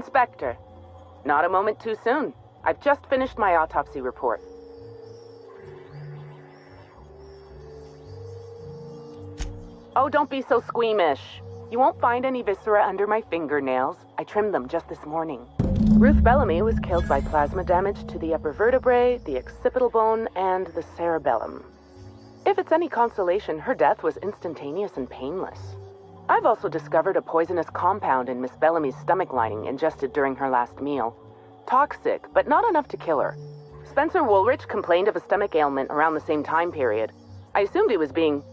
Inspector, not a moment too soon. I've just finished my autopsy report. Oh, don't be so squeamish. You won't find any viscera under my fingernails. I trimmed them just this morning. Ruth Bellamy was killed by plasma damage to the upper vertebrae, the occipital bone, and the cerebellum. If it's any consolation, her death was instantaneous and painless. I've also discovered a poisonous compound in Miss Bellamy's stomach lining ingested during her last meal. Toxic, but not enough to kill her. Spencer Woolrich complained of a stomach ailment around the same time period. I assumed he was being,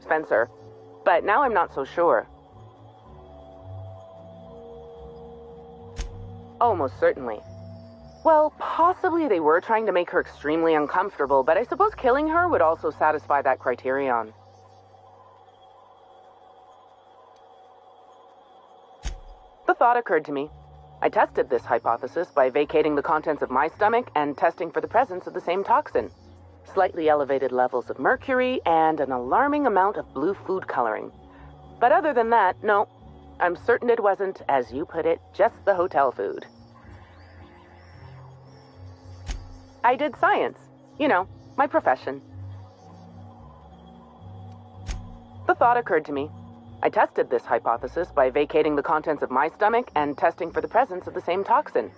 Spencer. But now I'm not so sure. Oh, most certainly. Well, possibly they were trying to make her extremely uncomfortable, but I suppose killing her would also satisfy that criterion. The thought occurred to me. I tested this hypothesis by vacating the contents of my stomach and testing for the presence of the same toxin. Slightly elevated levels of mercury and an alarming amount of blue food coloring. But other than that, no. I'm certain it wasn't, as you put it, just the hotel food. I did science. My profession. The thought occurred to me. I tested this hypothesis by vacating the contents of my stomach and testing for the presence of the same toxin.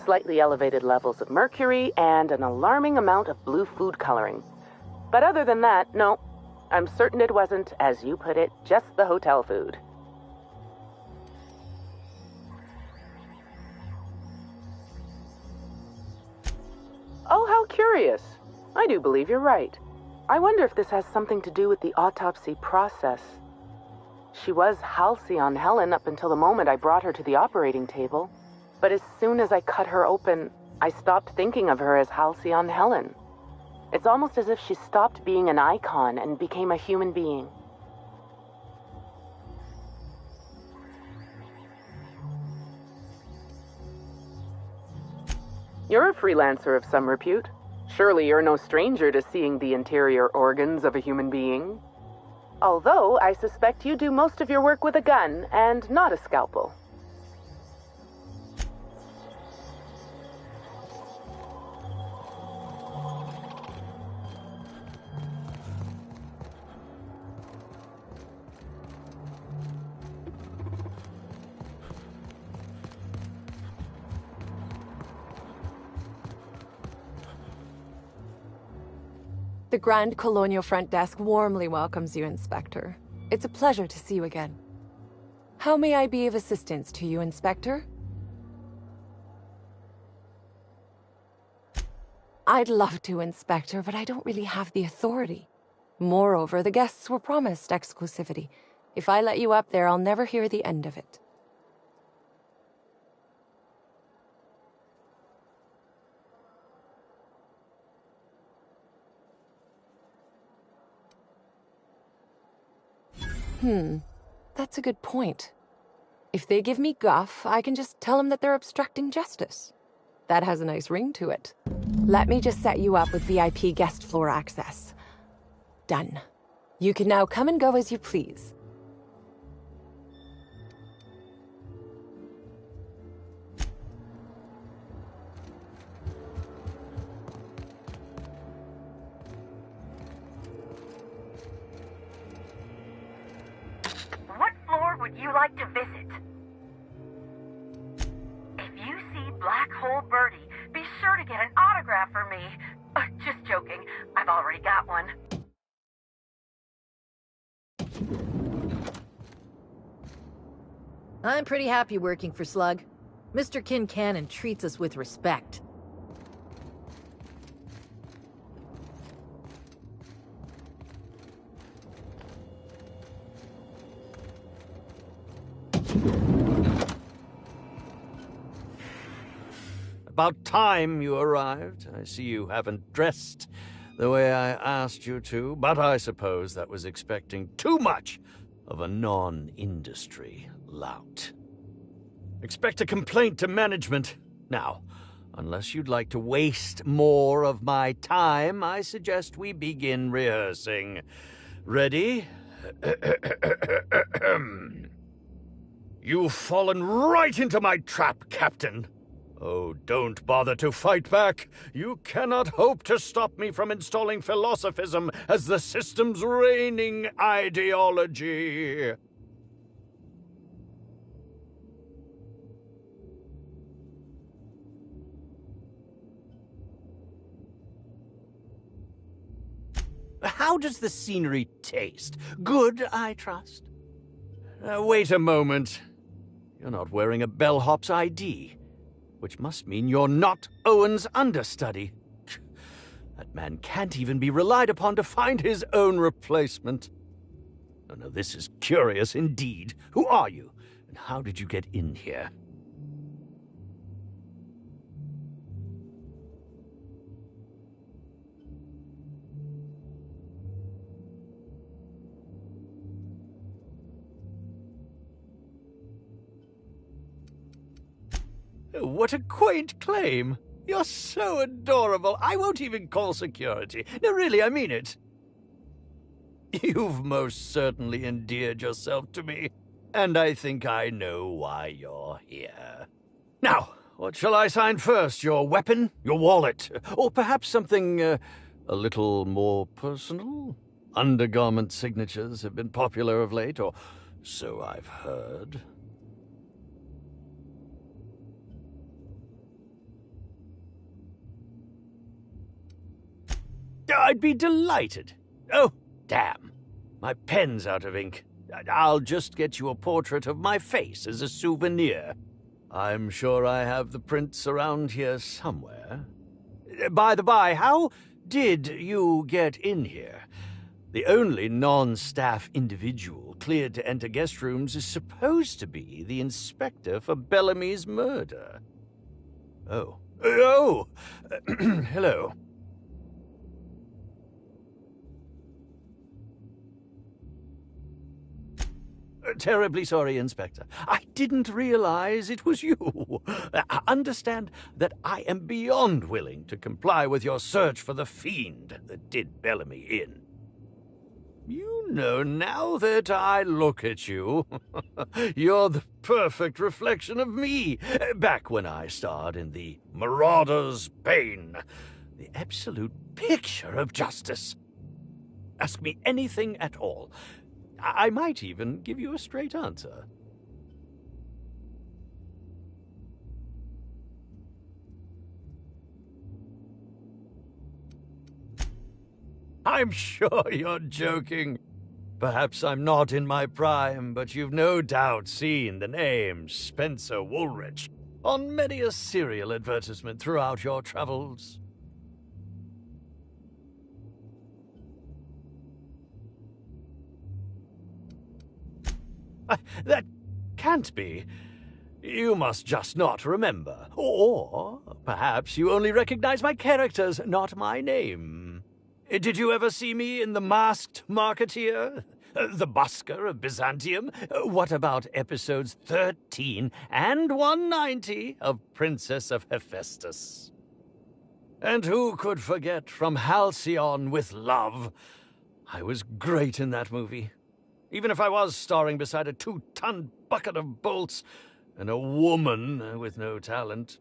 Slightly elevated levels of mercury and an alarming amount of blue food coloring. But other than that, no. I'm certain it wasn't, as you put it, just the hotel food. Oh, how curious. I do believe you're right. I wonder if this has something to do with the autopsy process. She was Halcyon Helen up until the moment I brought her to the operating table. But as soon as I cut her open, I stopped thinking of her as Halcyon Helen. It's almost as if she stopped being an icon and became a human being. You're a freelancer of some repute. Surely you're no stranger to seeing the interior organs of a human being. Although I suspect you do most of your work with a gun and not a scalpel. The Grand Colonial Front Desk warmly welcomes you, Inspector. It's a pleasure to see you again. How may I be of assistance to you, Inspector? I'd love to, Inspector, but I don't really have the authority. Moreover, the guests were promised exclusivity. If I let you up there, I'll never hear the end of it. That's a good point. If they give me guff, I can just tell them that they're obstructing justice. That has a nice ring to it. Let me just set you up with VIP guest floor access. Done. You can now come and go as you please. What floor would you like to visit? If you see Black Hole Birdie, be sure to get an autograph for me. Just joking. I've already got one. I'm pretty happy working for Slug. Mr. Kincannon treats us with respect. About time you arrived. I see you haven't dressed the way I asked you to, but I suppose that was expecting too much of a non-industry lout. Expect a complaint to management. Now, unless you'd like to waste more of my time, I suggest we begin rehearsing. Ready? You've fallen right into my trap, Captain. Oh, don't bother to fight back. You cannot hope to stop me from installing philosophism as the system's reigning ideology. How does the scenery taste? Good, I trust? Wait a moment. You're not wearing a bellhop's ID, which must mean you're not Owen's understudy. That man can't even be relied upon to find his own replacement. Oh, no, this is curious indeed. Who are you, and how did you get in here? What a quaint claim. You're so adorable. I won't even call security. No, really, I mean it. You've most certainly endeared yourself to me, and I think I know why you're here. Now, what shall I sign first? Your weapon? Your wallet? Or perhaps something a little more personal? Undergarment signatures have been popular of late, or so I've heard. I'd be delighted. Oh, damn. My pen's out of ink. I'll just get you a portrait of my face as a souvenir. I'm sure I have the prints around here somewhere. By the by, how did you get in here? The only non-staff individual cleared to enter guest rooms is supposed to be the inspector for Bellamy's murder. Oh. Hello. Terribly sorry, Inspector. I didn't realize it was you. Understand that I am beyond willing to comply with your search for the fiend that did Bellamy in. You know, now that I look at you, you're the perfect reflection of me, back when I starred in The Marauder's Bane, the absolute picture of justice. Ask me anything at all. I might even give you a straight answer. I'm sure you're joking. Perhaps I'm not in my prime, but you've no doubt seen the name Spencer Woolrich on many a serial advertisement throughout your travels. That can't be. You must just not remember. Or perhaps you only recognize my characters, not my name. Did you ever see me in The Masked Marketeer? The Busker of Byzantium? What about episodes 13 and 190 of Princess of Hephaestus? And who could forget From Halcyon with Love? I was great in that movie. Even if I was starring beside a 2-ton bucket of bolts and a woman with no talent.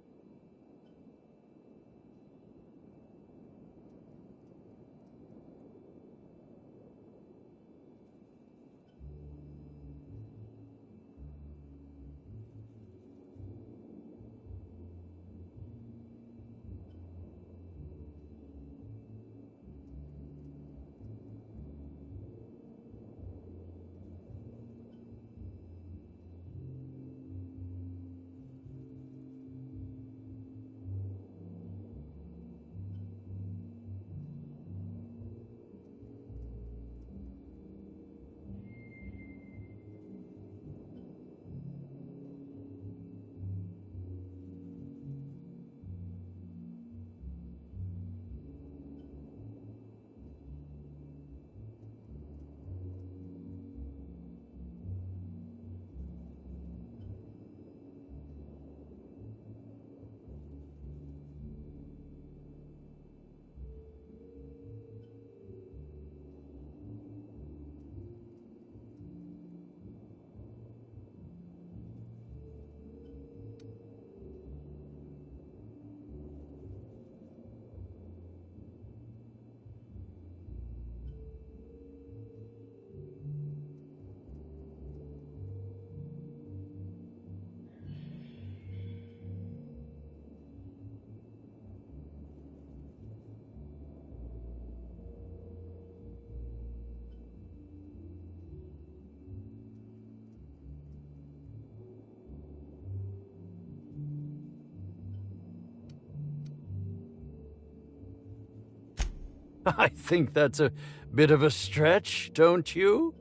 I think that's a bit of a stretch, don't you?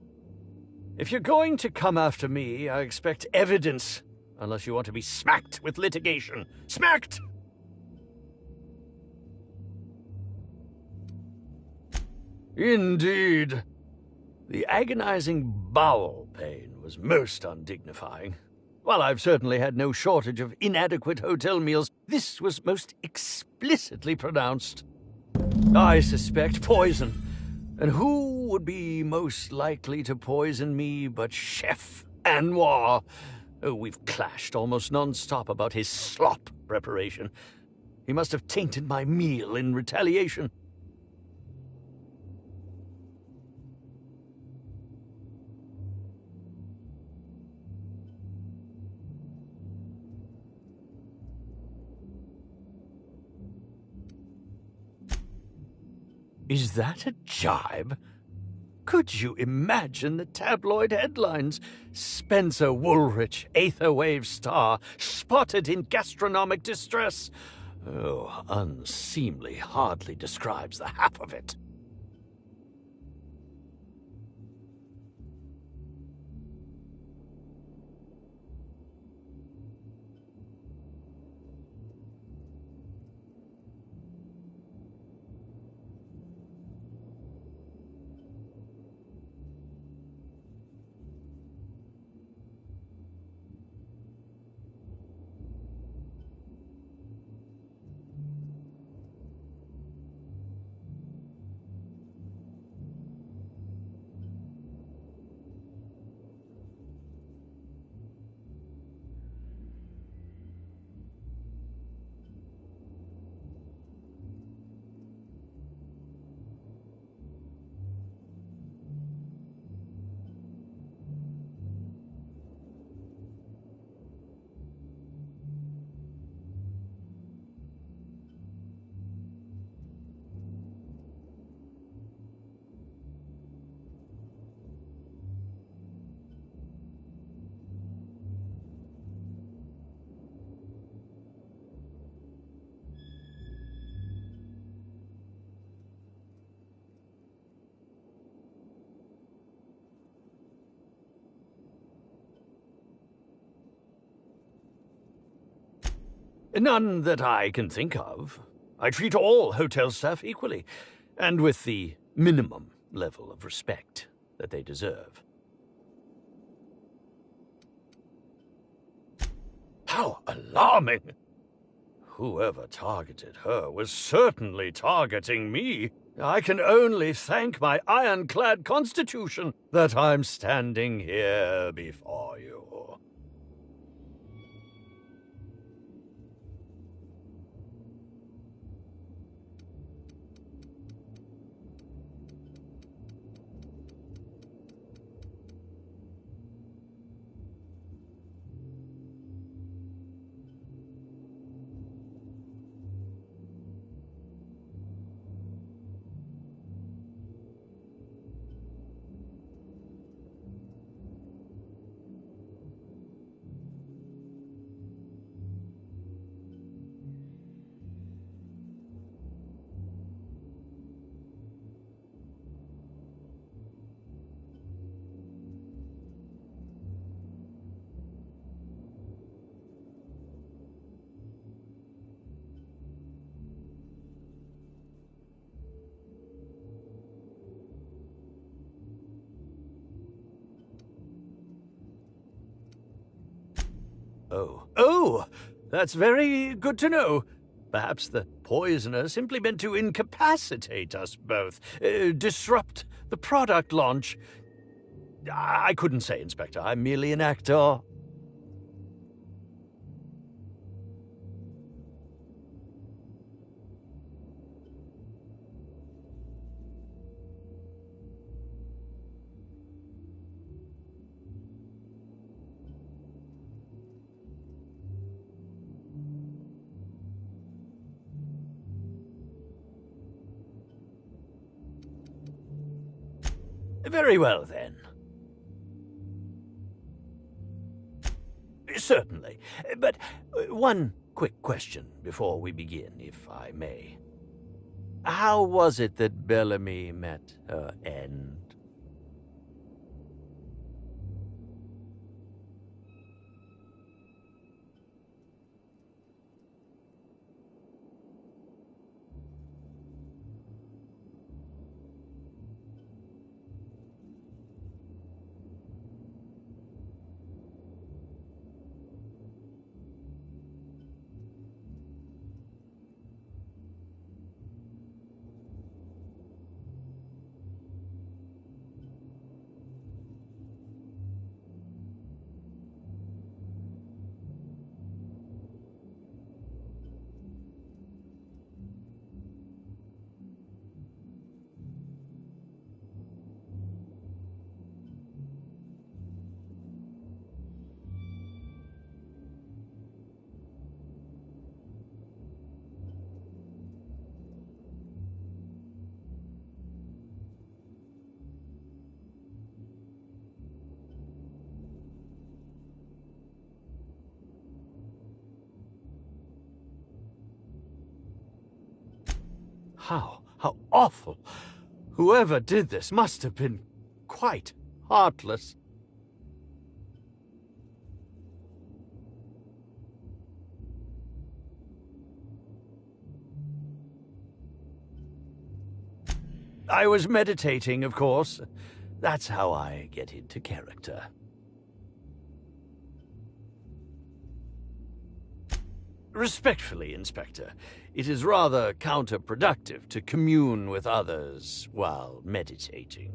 If you're going to come after me, I expect evidence, unless you want to be smacked with litigation. Smacked! Indeed. The agonizing bowel pain was most undignifying. While I've certainly had no shortage of inadequate hotel meals, this was most explicitly pronounced. I suspect poison. And who would be most likely to poison me but Chef Anwar? Oh, we've clashed almost non-stop about his slop preparation. He must have tainted my meal in retaliation. Is that a jibe? Could you imagine the tabloid headlines? Spencer Woolrich, Aetherwave star, spotted in gastronomic distress. Oh, unseemly hardly describes the half of it. None that I can think of. I treat all hotel staff equally, and with the minimum level of respect that they deserve. How alarming! Whoever targeted her was certainly targeting me. I can only thank my ironclad constitution that I'm standing here before you. Oh, that's very good to know. Perhaps the poisoner simply meant to incapacitate us both, disrupt the product launch. I couldn't say, Inspector. I'm merely an actor. Very well, then. Certainly. But one quick question before we begin, if I may. how was it that Bellamy met her end? How awful! Whoever did this must have been quite heartless. I was meditating, of course. That's how I get into character. Respectfully, Inspector, it is rather counterproductive to commune with others while meditating.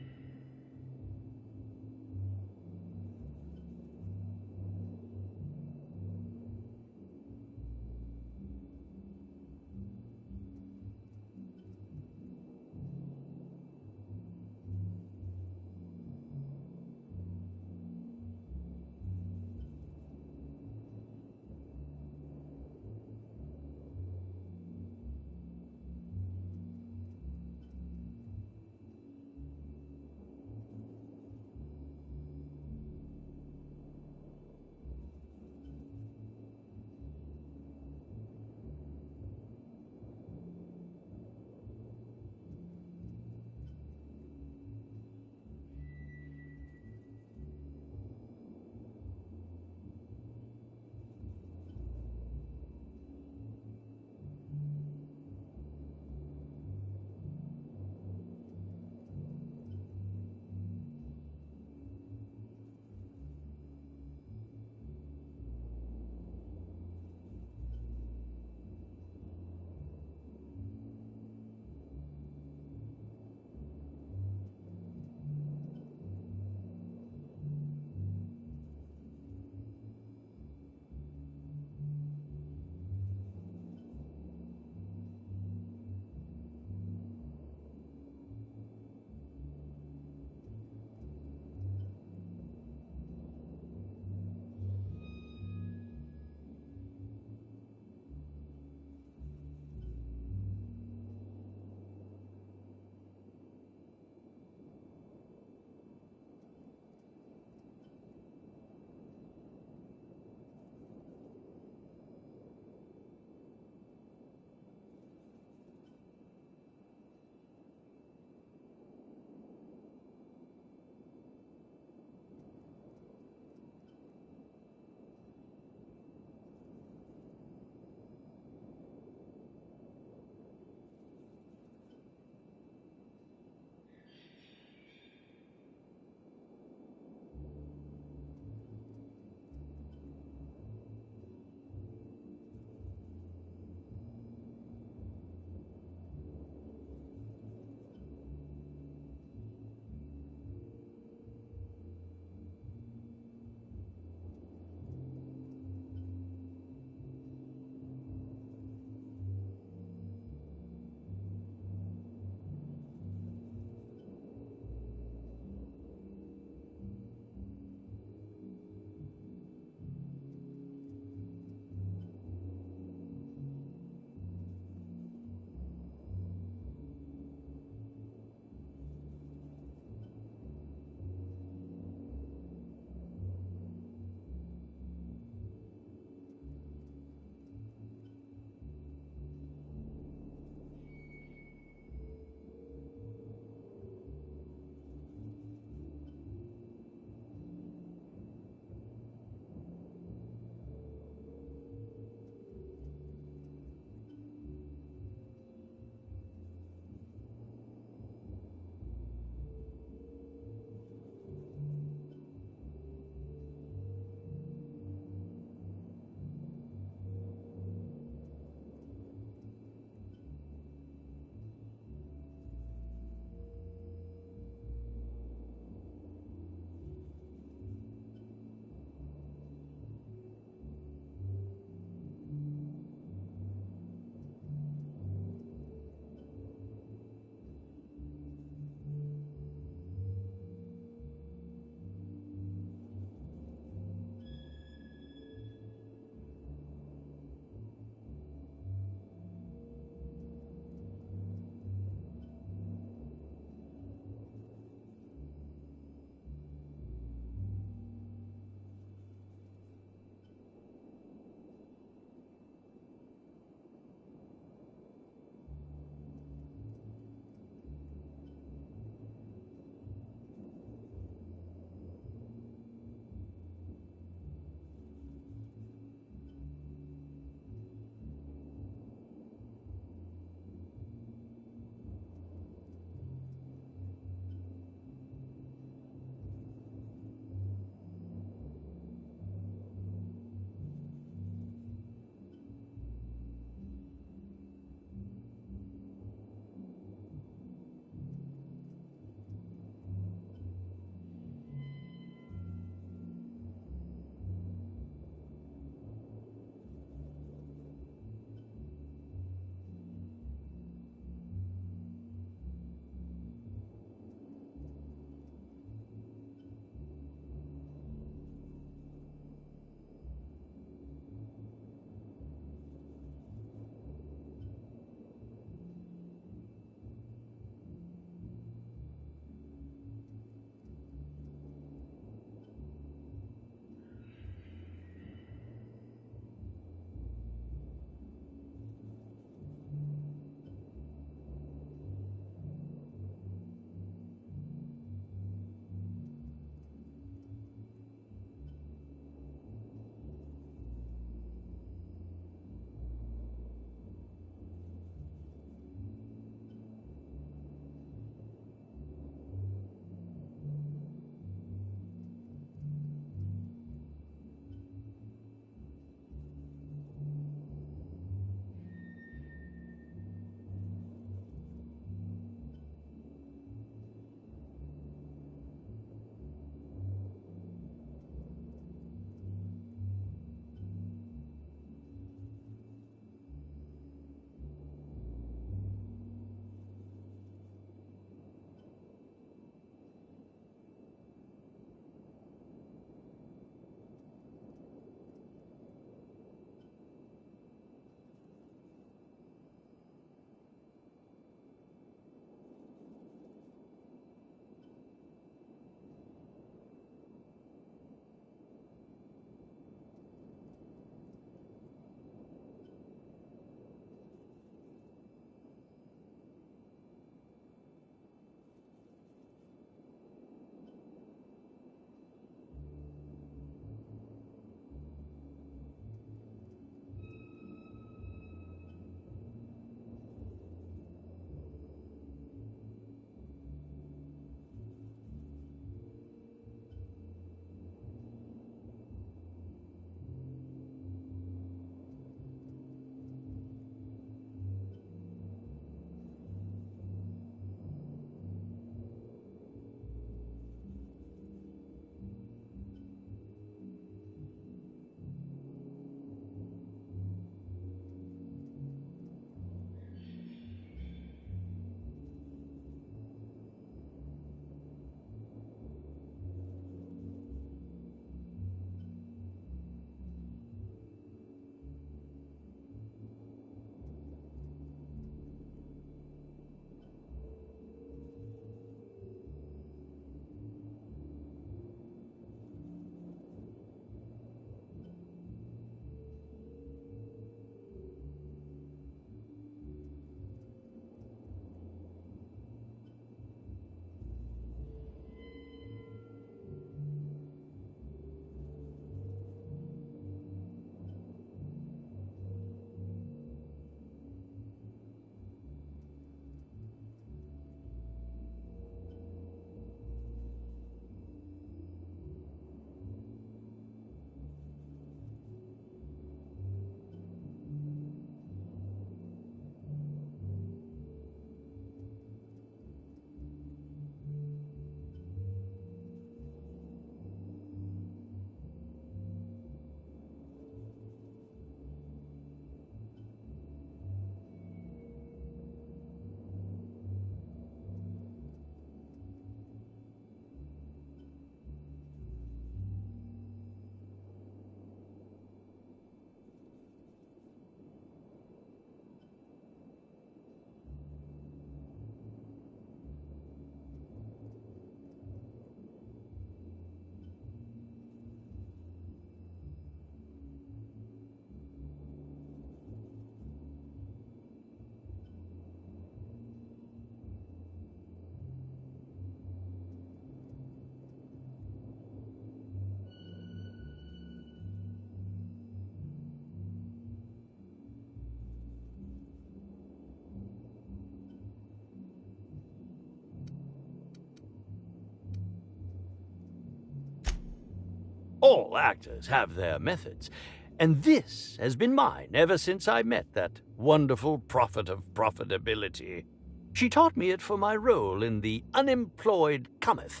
All actors have their methods, and this has been mine ever since I met that wonderful prophet of profitability. She taught me it for my role in The Unemployed Cometh.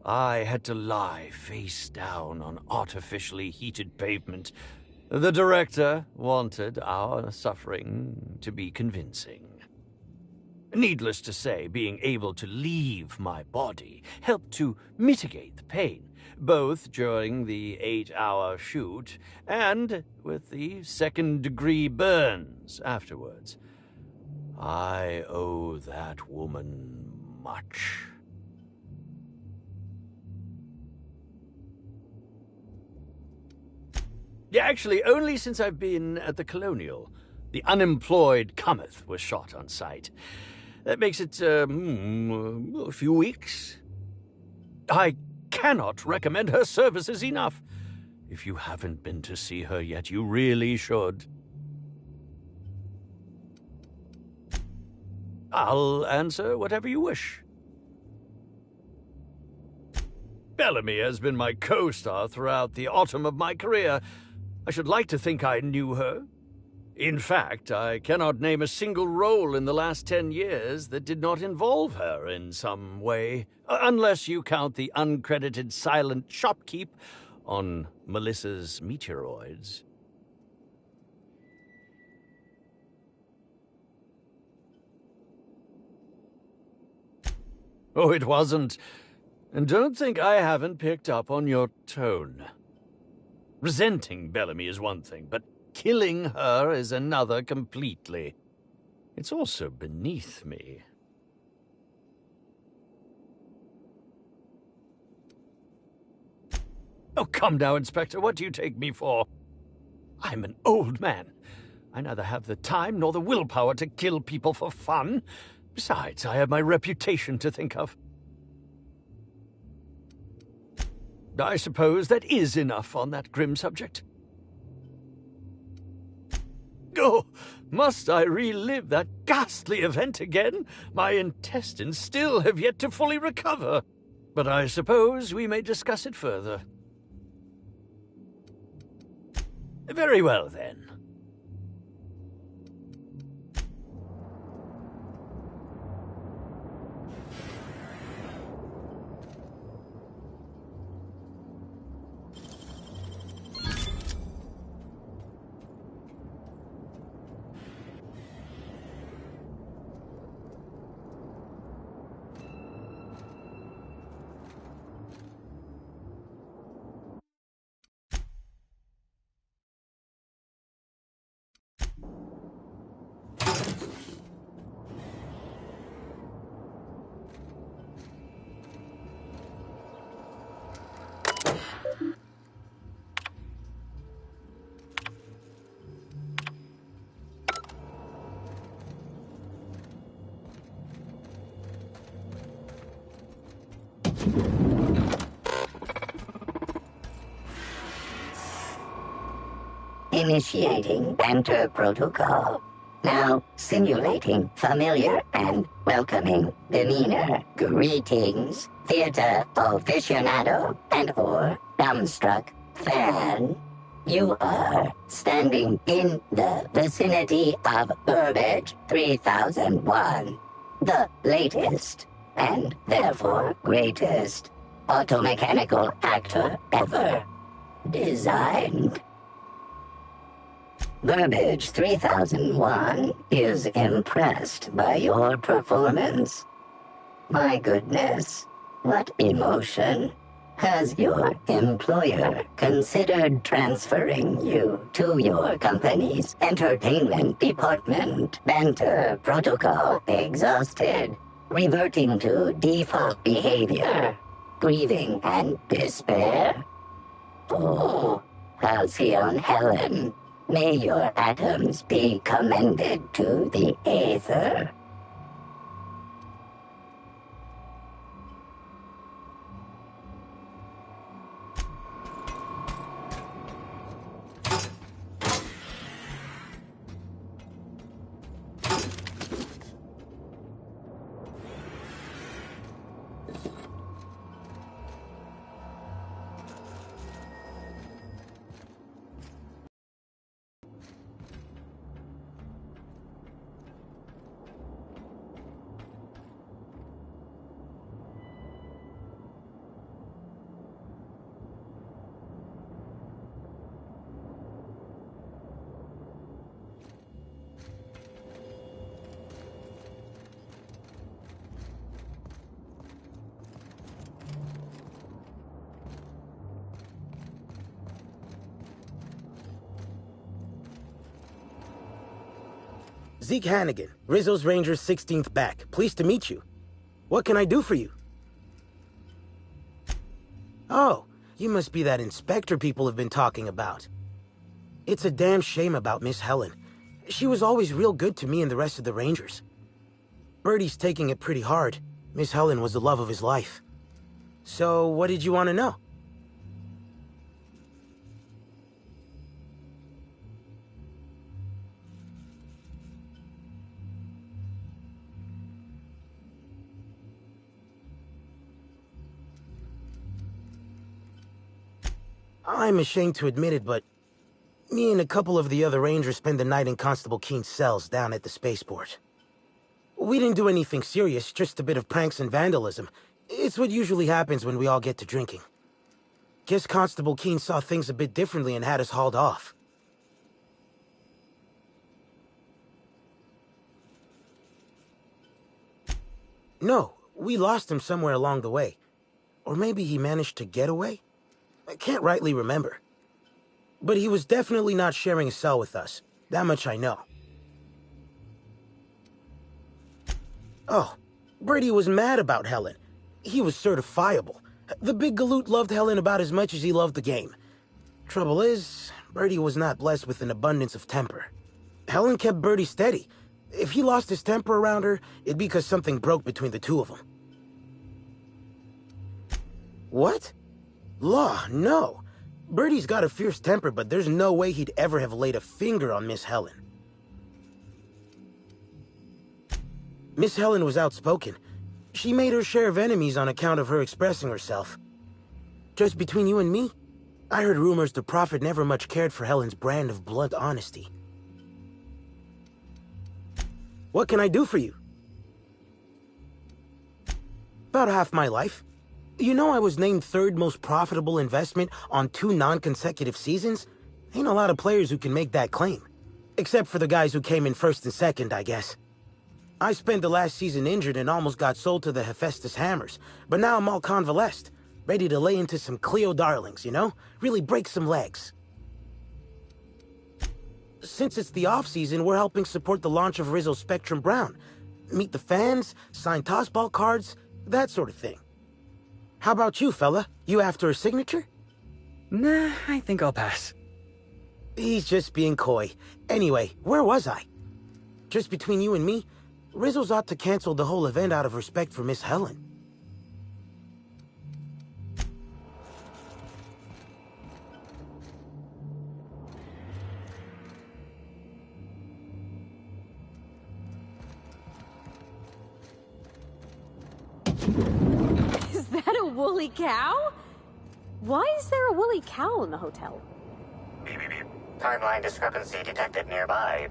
I had to lie face down on artificially heated pavement. The director wanted our suffering to be convincing. Needless to say, being able to leave my body helped to mitigate the pain, both during the 8-hour shoot and with the second-degree burns afterwards. I owe that woman much. Yeah, actually, only since I've been at the Colonial. The Unemployed Cometh was shot on site. That makes it, a few weeks. I cannot recommend her services enough. If you haven't been to see her yet, you really should. I'll answer whatever you wish. Bellamy has been my co-star throughout the autumn of my career. I should like to think I knew her. In fact, I cannot name a single role in the last 10 years that did not involve her in some way, unless you count the uncredited silent shopkeep on Melissa's Meteoroids. Oh, it wasn't. And don't think I haven't picked up on your tone. Resenting Bellamy is one thing, but killing her is another completely. It's also beneath me. Oh, come now, Inspector. What do you take me for? I'm an old man. I neither have the time nor the willpower to kill people for fun. Besides, I have my reputation to think of. I suppose that is enough on that grim subject. Oh, must I relive that ghastly event again? My intestines still have yet to fully recover. But I suppose we may discuss it further. Very well, then. Initiating enter protocol. Now simulating familiar and welcoming demeanor. Greetings, theater aficionado and/or dumbstruck fan. You are standing in the vicinity of Burbage 3001, the latest and therefore greatest automechanical actor ever designed. Burbage 3001 is impressed by your performance. My goodness, what emotion. Has your employer considered transferring you to your company's entertainment department? Banter protocol exhausted. Reverting to default behavior. Grieving and despair. Oh, Halcyon Helen. May your atoms be commended to the aether. Zeke Hannigan, Rizzo's Rangers 16th back. Pleased to meet you. What can I do for you? Oh, you must be that inspector people have been talking about. It's a damn shame about Miss Helen. She was always real good to me and the rest of the Rangers. Birdie's taking it pretty hard. Miss Helen was the love of his life. So, what did you want to know? I'm ashamed to admit it, but me and a couple of the other Rangers spent the night in Constable Keen's cells down at the spaceport. We didn't do anything serious, just a bit of pranks and vandalism. It's what usually happens when we all get to drinking. Guess Constable Keen saw things a bit differently and had us hauled off. No, we lost him somewhere along the way. Or maybe he managed to get away? I can't rightly remember. But he was definitely not sharing a cell with us. That much I know. Oh, Brady was mad about Helen. He was certifiable. The big galoot loved Helen about as much as he loved the game. Trouble is, Birdie was not blessed with an abundance of temper. Helen kept Birdie steady. If he lost his temper around her, it'd be because something broke between the two of them. What? Law, no. Birdie's got a fierce temper, but there's no way he'd ever have laid a finger on Miss Helen. Miss Helen was outspoken. She made her share of enemies on account of her expressing herself. Just between you and me, I heard rumors the Prophet never much cared for Helen's brand of blunt honesty. What can I do for you? About half my life. You know I was named third most profitable investment on 2 non-consecutive seasons? Ain't a lot of players who can make that claim. Except for the guys who came in first and second, I guess. I spent the last season injured and almost got sold to the Hephaestus Hammers, but now I'm all convalesced, ready to lay into some Cleo darlings, you know? Really break some legs. Since it's the off-season, we're helping support the launch of Rizzo's Spectrum Brown. Meet the fans, sign tossball cards, that sort of thing. How about you, fella? You after a signature? Nah, I think I'll pass. He's just being coy. Anyway, where was I? Just between you and me, Rizzo's ought to cancel the whole event out of respect for Miss Helen. Is that a woolly cow? Why is there a woolly cow in the hotel? Timeline discrepancy detected nearby.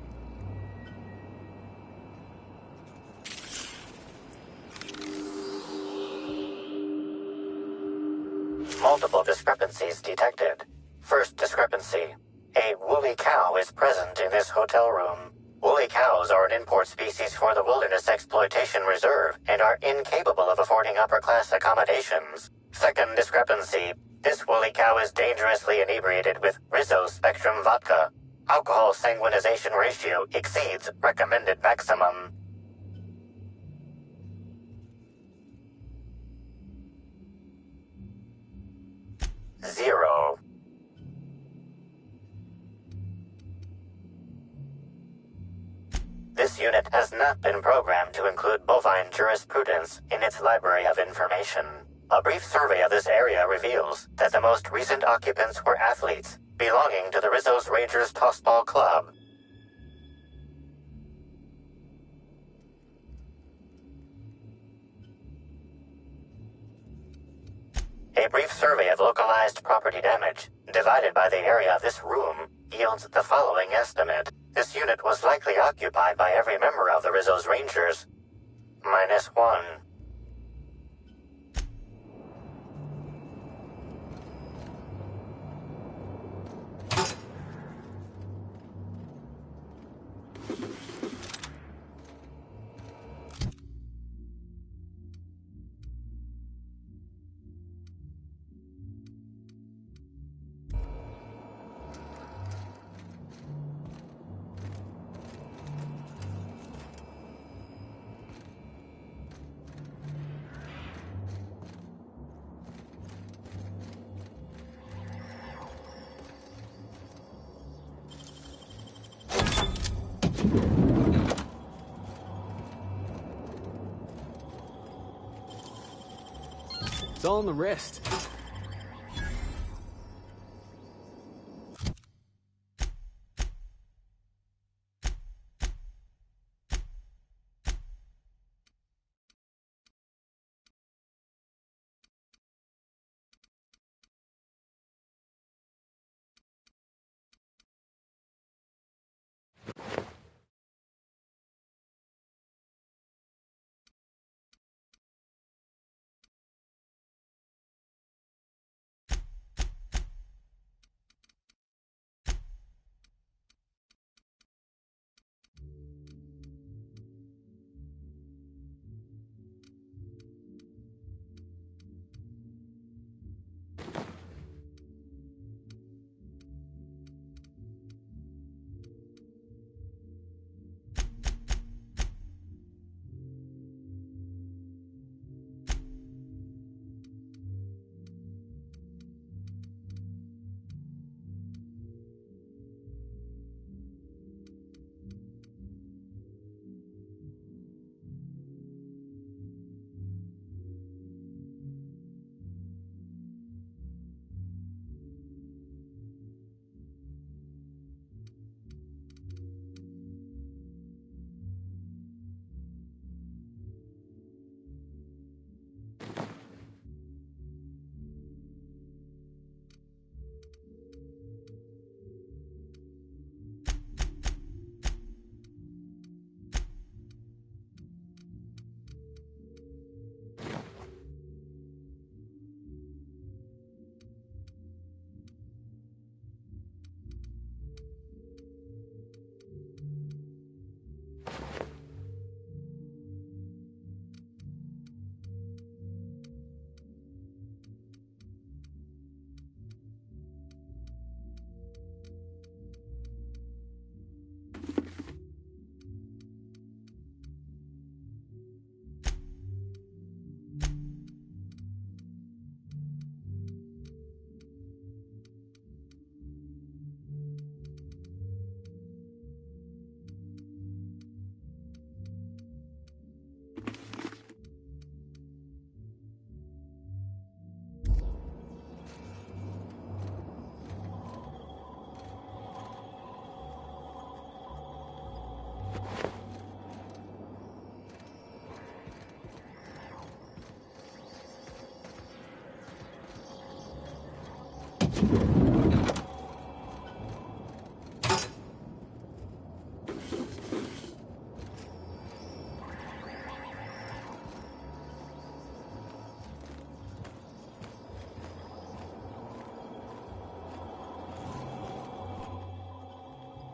Multiple discrepancies detected. First discrepancy. A woolly cow is present in this hotel room. Woolly cows are an import species for the Wilderness Exploitation Reserve and are incapable of affording upper-class accommodations. Second discrepancy. This woolly cow is dangerously inebriated with Rizzo's Spectrum vodka. Alcohol sanguinization ratio exceeds recommended maximum. Zero. This unit has not been programmed to include bovine jurisprudence in its library of information. A brief survey of this area reveals that the most recent occupants were athletes belonging to the Rizzo's Rangers Tossball Club. A brief survey of localized property damage, divided by the area of this room, yields the following estimate. This unit was likely occupied by every member of the Rizzo's Rangers. -1. It's all in the wrist.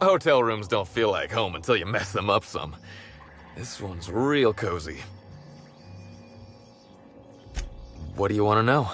Hotel rooms don't feel like home until you mess them up some. This one's real cozy. What do you want to know?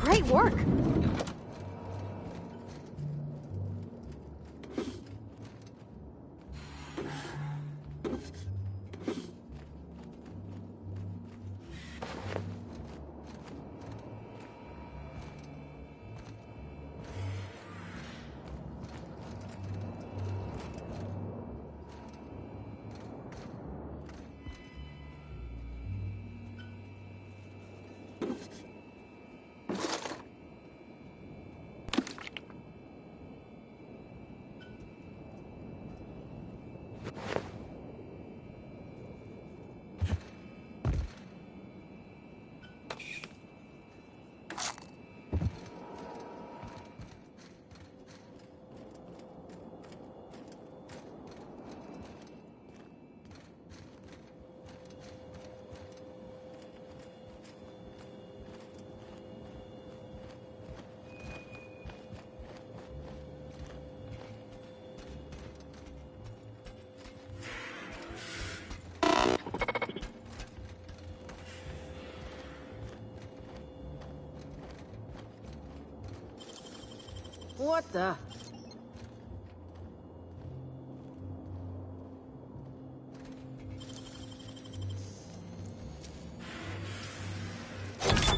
Great work! What the?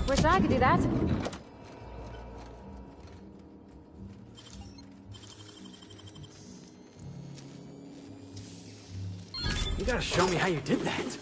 Wish I could do that. You gotta show me how you did that.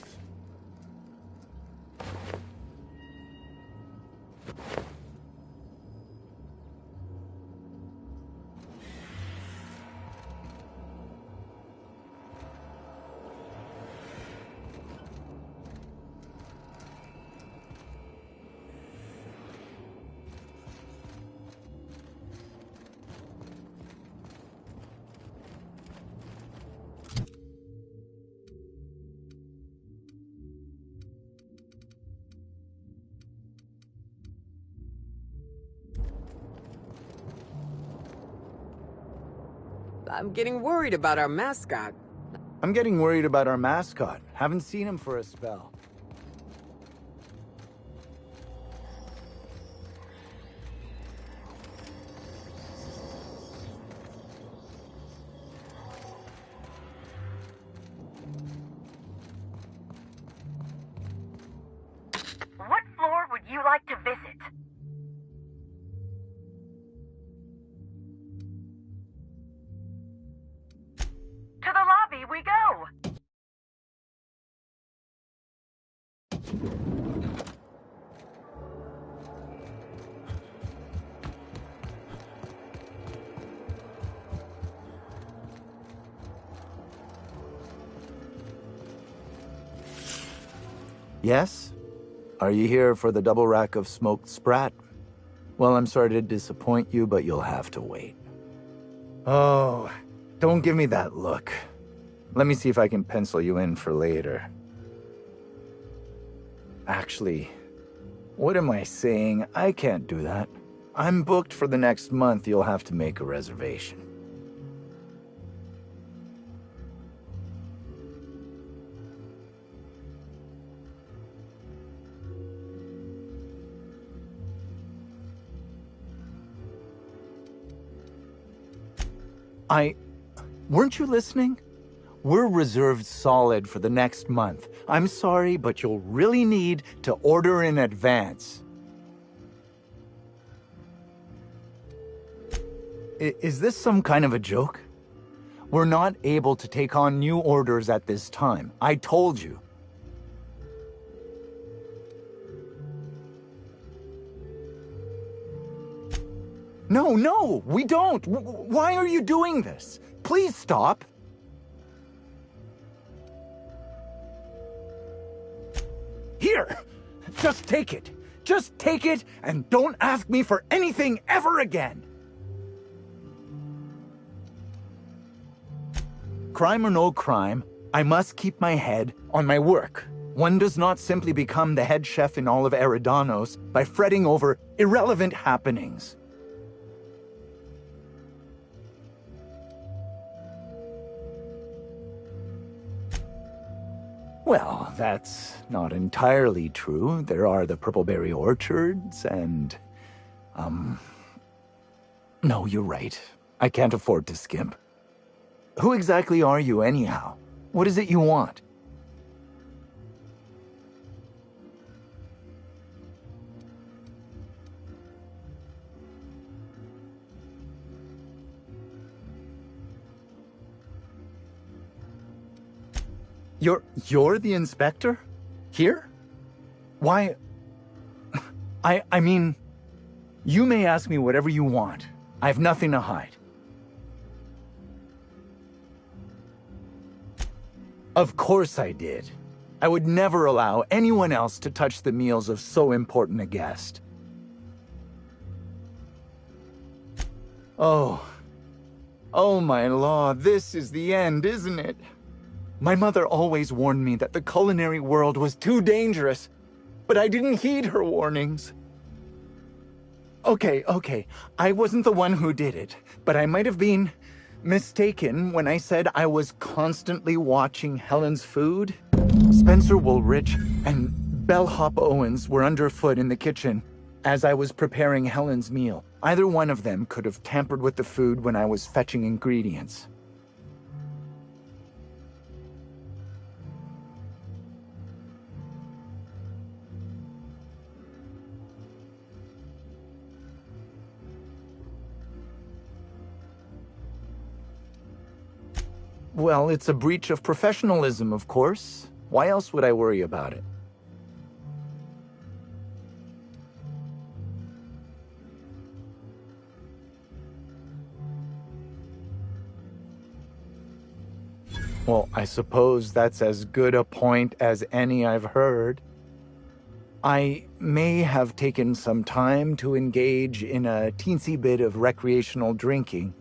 I'm getting worried about our mascot. I'm getting worried about our mascot. Haven't seen him for a spell. What floor would you like to visit? To the lobby we go! Yes? Are you here for the double rack of smoked sprat? Well, I'm sorry to disappoint you, but you'll have to wait. Oh, don't give me that look. Let me see if I can pencil you in for later. Actually, what am I saying? I can't do that. I'm booked for the next month. You'll have to make a reservation. Weren't you listening? We're reserved solid for the next month. I'm sorry, but you'll really need to order in advance. Is this some kind of a joke? We're not able to take on new orders at this time. I told you. No, we don't. Why are you doing this? Please stop. Here, just take it. Just take it and don't ask me for anything ever again. Crime or no crime, I must keep my head on my work. One does not simply become the head chef in all of Eridanos by fretting over irrelevant happenings. Well, that's not entirely true. There are the purpleberry orchards and... No, you're right. I can't afford to skimp. Who exactly are you, anyhow? What is it you want? You're the inspector? Here? Why... I mean... You may ask me whatever you want. I have nothing to hide. Of course I did. I would never allow anyone else to touch the meals of so important a guest. Oh, my law, this is the end, isn't it? My mother always warned me that the culinary world was too dangerous, but I didn't heed her warnings. Okay, I wasn't the one who did it, but I might have been mistaken when I said I was constantly watching Helen's food. Spencer Woolrich and Bellhop Owens were underfoot in the kitchen, as I was preparing Helen's meal. Either one of them could have tampered with the food when I was fetching ingredients. Well, it's a breach of professionalism, of course. Why else would I worry about it? Well, I suppose that's as good a point as any I've heard. I may have taken some time to engage in a teensy bit of recreational drinking,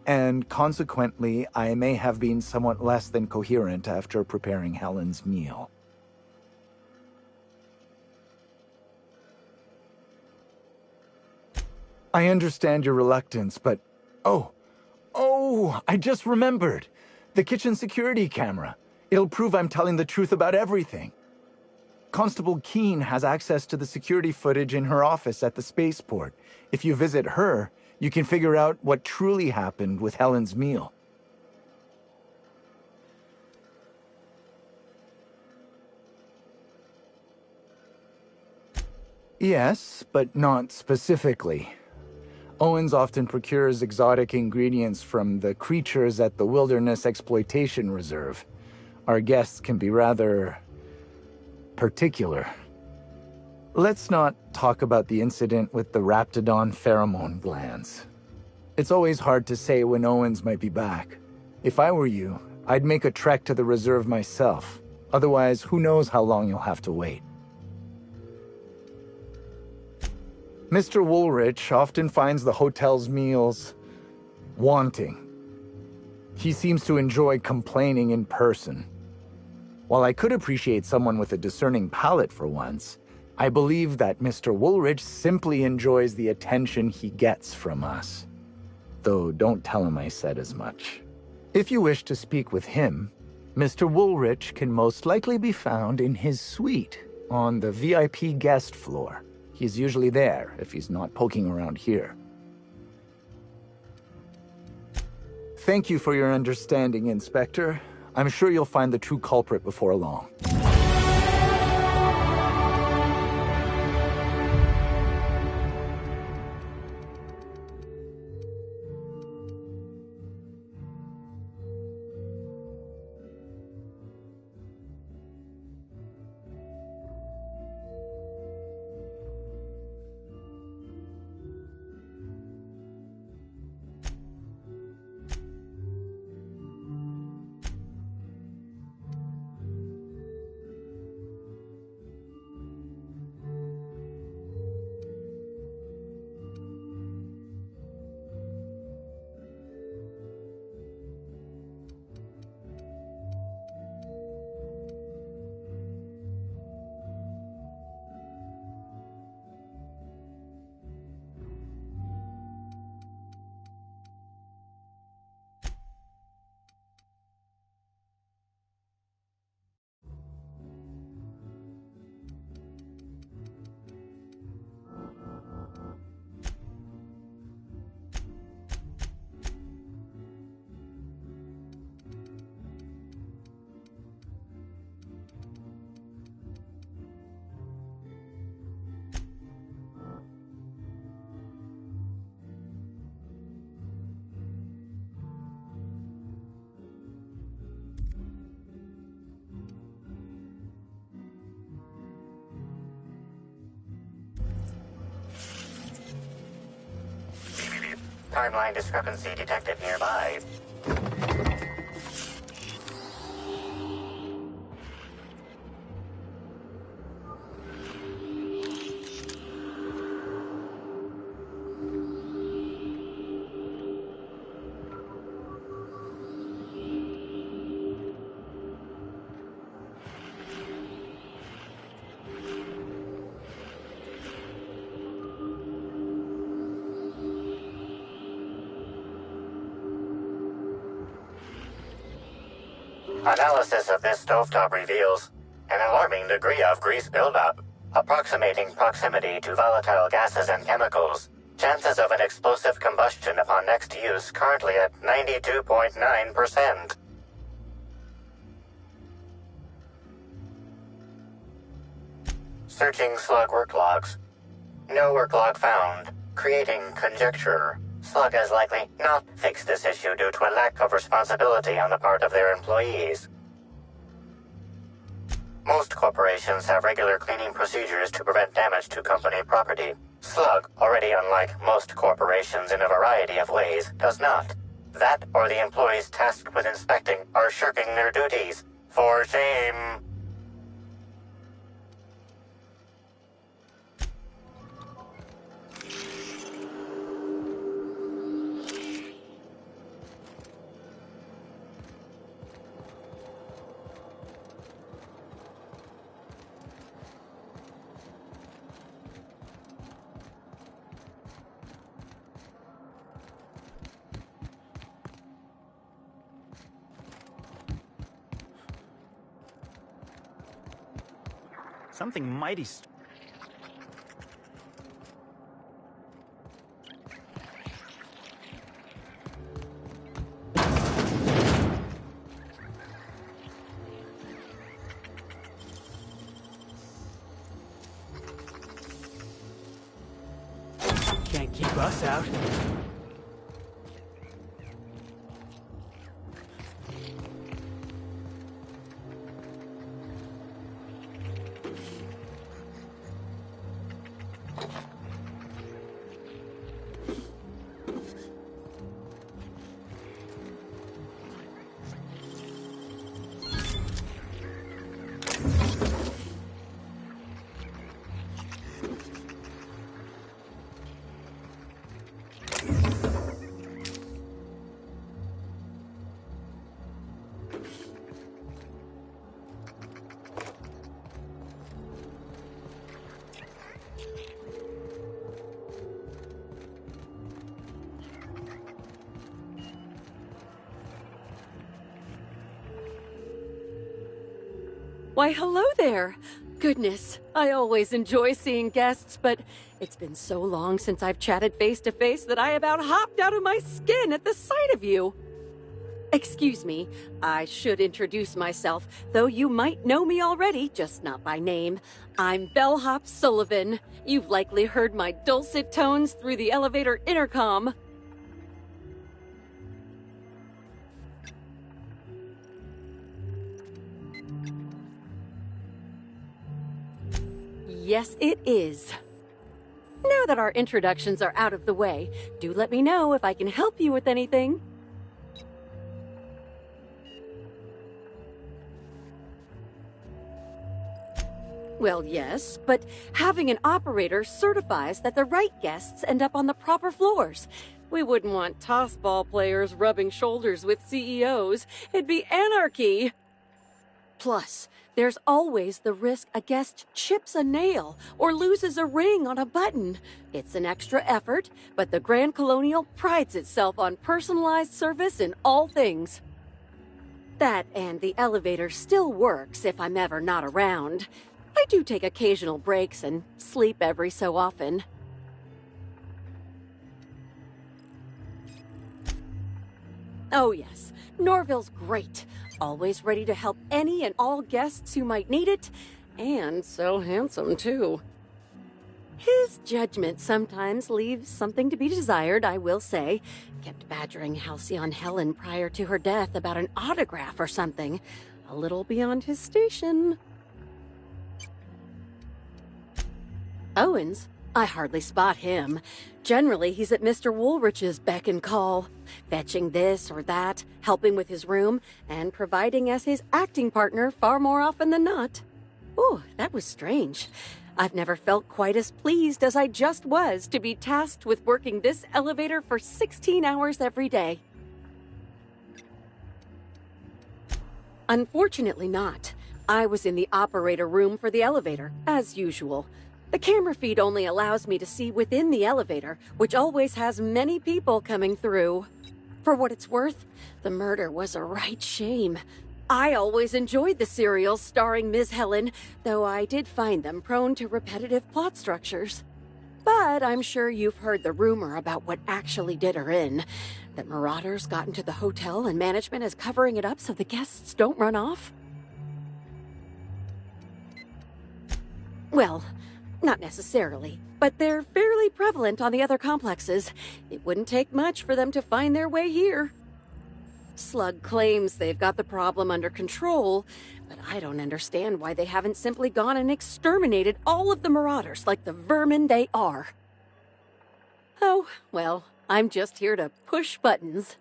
and consequently, I may have been somewhat less than coherent after preparing Helen's meal. I understand your reluctance, but... Oh, I just remembered. The kitchen security camera. It'll prove I'm telling the truth about everything. Constable Keene has access to the security footage in her office at the spaceport. If you visit her, you can figure out what truly happened with Helen's meal. Yes, but not specifically. Owens often procures exotic ingredients from the creatures at the Wilderness Exploitation Reserve. Our guests can be rather particular. Let's not talk about the incident with the Raptidon pheromone glands. It's always hard to say when Owens might be back. If I were you, I'd make a trek to the reserve myself. Otherwise, who knows how long you'll have to wait. Mr. Woolrich often finds the hotel's meals wanting. He seems to enjoy complaining in person. While I could appreciate someone with a discerning palate for once, I believe that Mr. Woolrich simply enjoys the attention he gets from us. Though don't tell him I said as much. If you wish to speak with him, Mr. Woolrich can most likely be found in his suite on the VIP guest floor. He's usually there if he's not poking around here. Thank you for your understanding, Inspector. I'm sure you'll find the true culprit before long. Timeline discrepancy detected nearby. Analysis of this stovetop reveals an alarming degree of grease buildup. Approximating proximity to volatile gases and chemicals. Chances of an explosive combustion upon next use currently at 92.9%. Searching slug work logs. No work log found. Creating conjecture. Slug has likely not fixed this issue due to a lack of responsibility on the part of their employees. Most corporations have regular cleaning procedures to prevent damage to company property. Slug, already unlike most corporations in a variety of ways, does not. That or the employees tasked with inspecting are shirking their duties. For shame. Something mighty... Can't keep us out. Why, hello there. Goodness, I always enjoy seeing guests, but it's been so long since I've chatted face to face that I about hopped out of my skin at the sight of you. Excuse me, I should introduce myself, though you might know me already, just not by name. I'm Bellhop Sullivan. You've likely heard my dulcet tones through the elevator intercom. Yes, it is. Now that our introductions are out of the way, do let me know if I can help you with anything. Well, yes, but having an operator certifies that the right guests end up on the proper floors. We wouldn't want tossball players rubbing shoulders with CEOs. It'd be anarchy. Plus, there's always the risk a guest chips a nail or loses a ring on a button. It's an extra effort, but the Grand Colonial prides itself on personalized service in all things. That and the elevator still works if I'm ever not around. I do take occasional breaks and sleep every so often. Oh yes, Norville's great. Always ready to help any and all guests who might need it, and so handsome, too. His judgment sometimes leaves something to be desired, I will say. Kept badgering Halcyon Helen prior to her death about an autograph or something. A little beyond his station. Owens? I hardly spot him. Generally, he's at Mr. Woolrich's beck and call, fetching this or that, helping with his room, and providing as his acting partner far more often than not. Ooh, that was strange. I've never felt quite as pleased as I just was to be tasked with working this elevator for 16 hours every day. Unfortunately not. I was in the operator room for the elevator, as usual. The camera feed only allows me to see within the elevator, which always has many people coming through. For what it's worth, the murder was a right shame. I always enjoyed the serials starring Ms. Helen, though I did find them prone to repetitive plot structures. But I'm sure you've heard the rumor about what actually did her in. That marauders got into the hotel and management is covering it up so the guests don't run off. Well, not necessarily, but they're fairly prevalent on the other complexes. It wouldn't take much for them to find their way here. Slug claims they've got the problem under control, but I don't understand why they haven't simply gone and exterminated all of the marauders like the vermin they are. Oh, well, I'm just here to push buttons.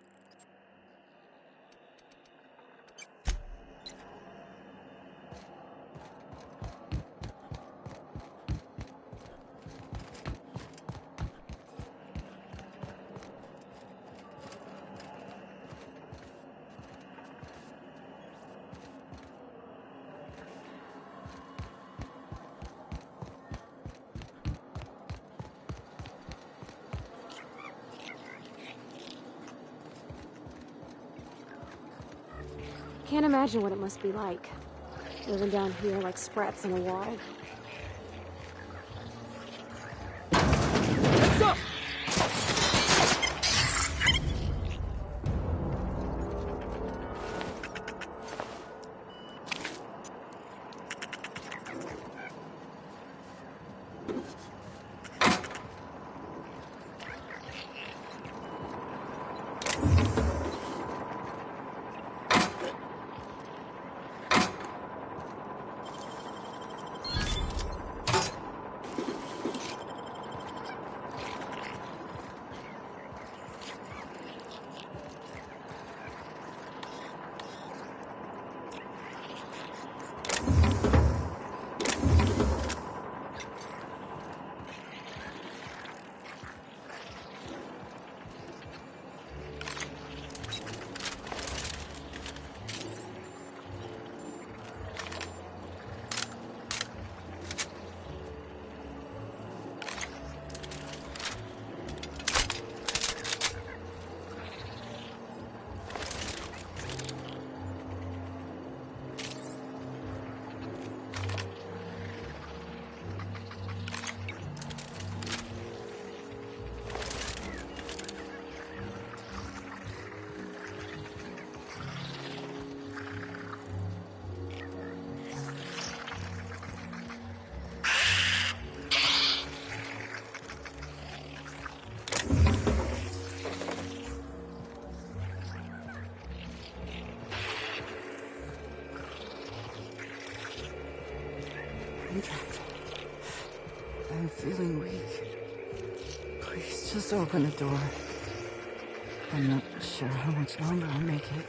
Can't imagine what it must be like, living down here like sprats in a wall. Heads up! I'm feeling weak. Please just open the door. I'm not sure how much longer I'll make it.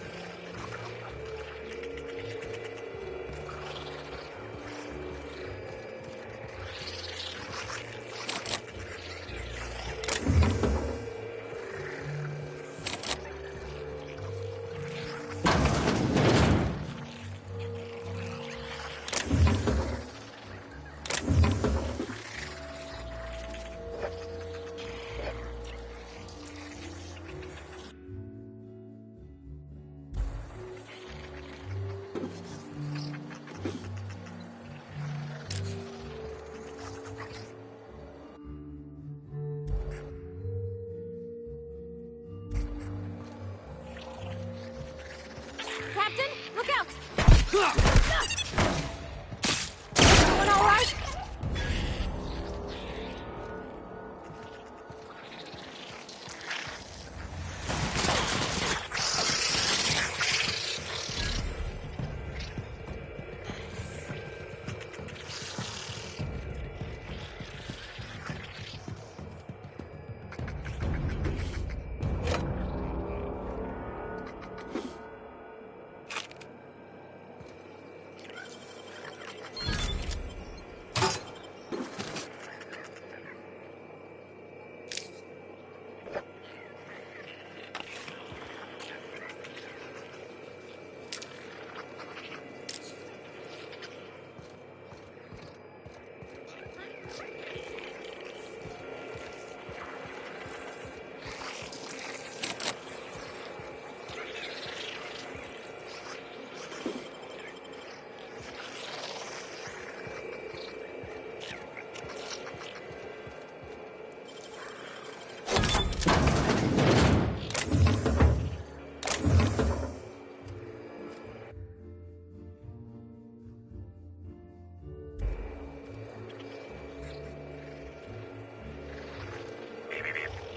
Captain, look out! Everyone all right?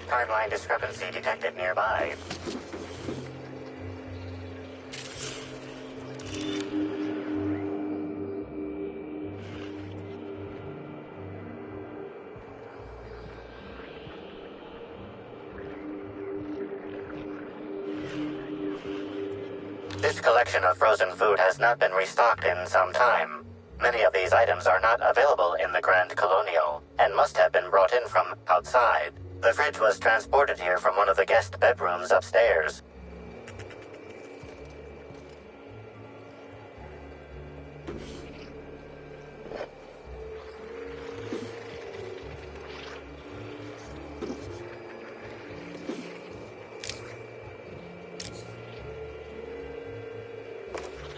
Timeline discrepancy detected nearby. This collection of frozen food has not been restocked in some time. Many of these items are not available in the Grand Colonial, and must have been brought in from outside. The fridge was transported here from one of the guest bedrooms upstairs.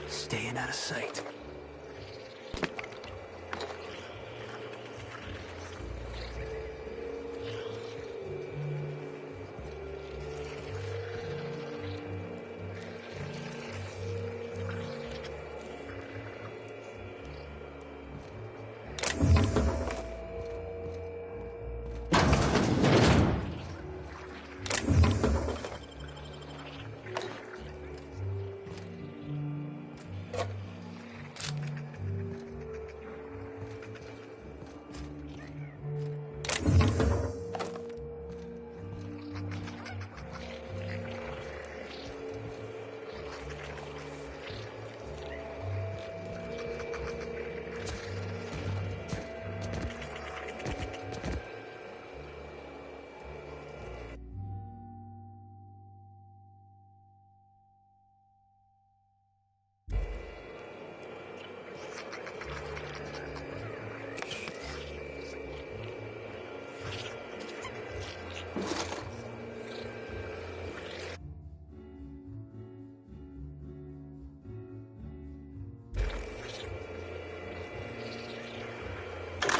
Staying out of sight.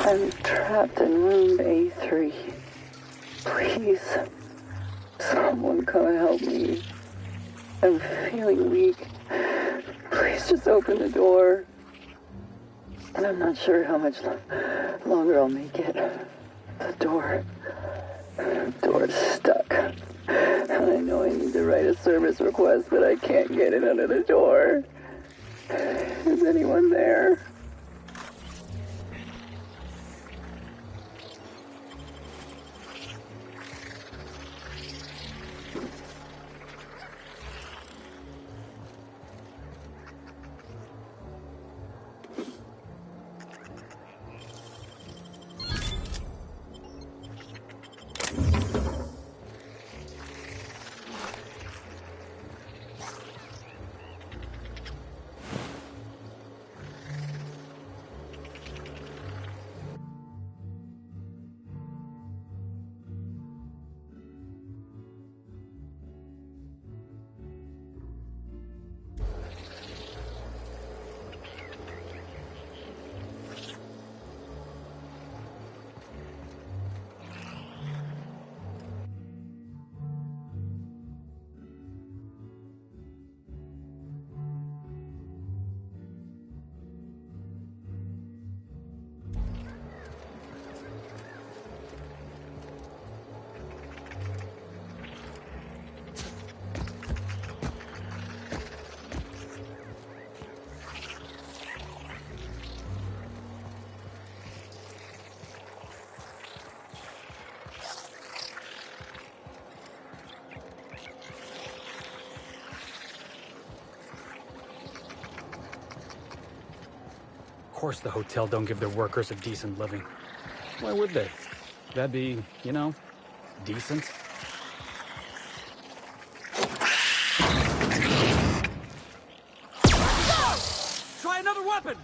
I'm trapped in room A3. Please, someone come and help me. I'm feeling weak. Please just open the door. And I'm not sure how much longer I'll make it. The door is stuck. And I know I need to write a service request, but I can't get it under the door. Is anyone there? Of course the hotel don't give their workers a decent living. Why would they? That'd be, you know, decent. Try another weapon!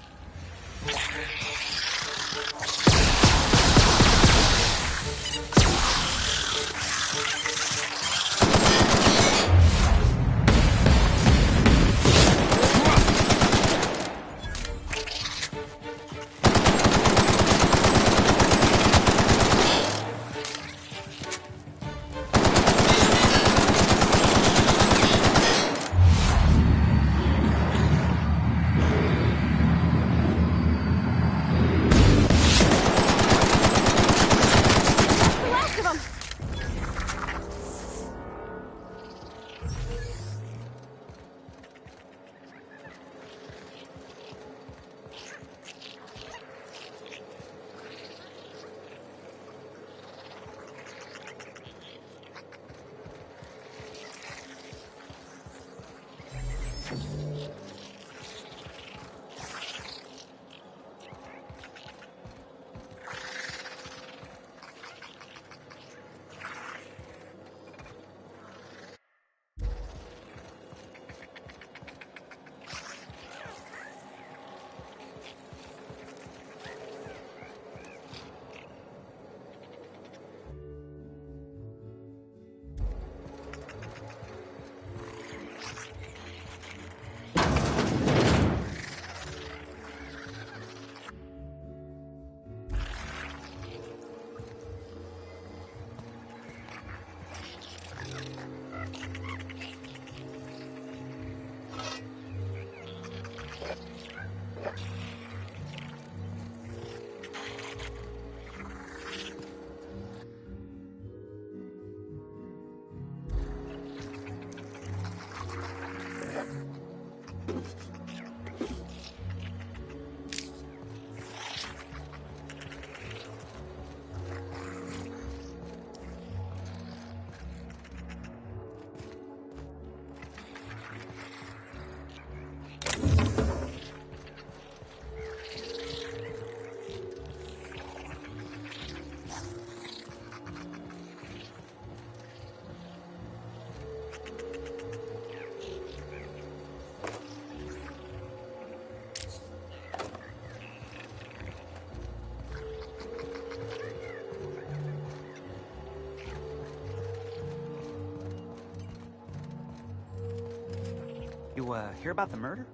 you, hear about the murder?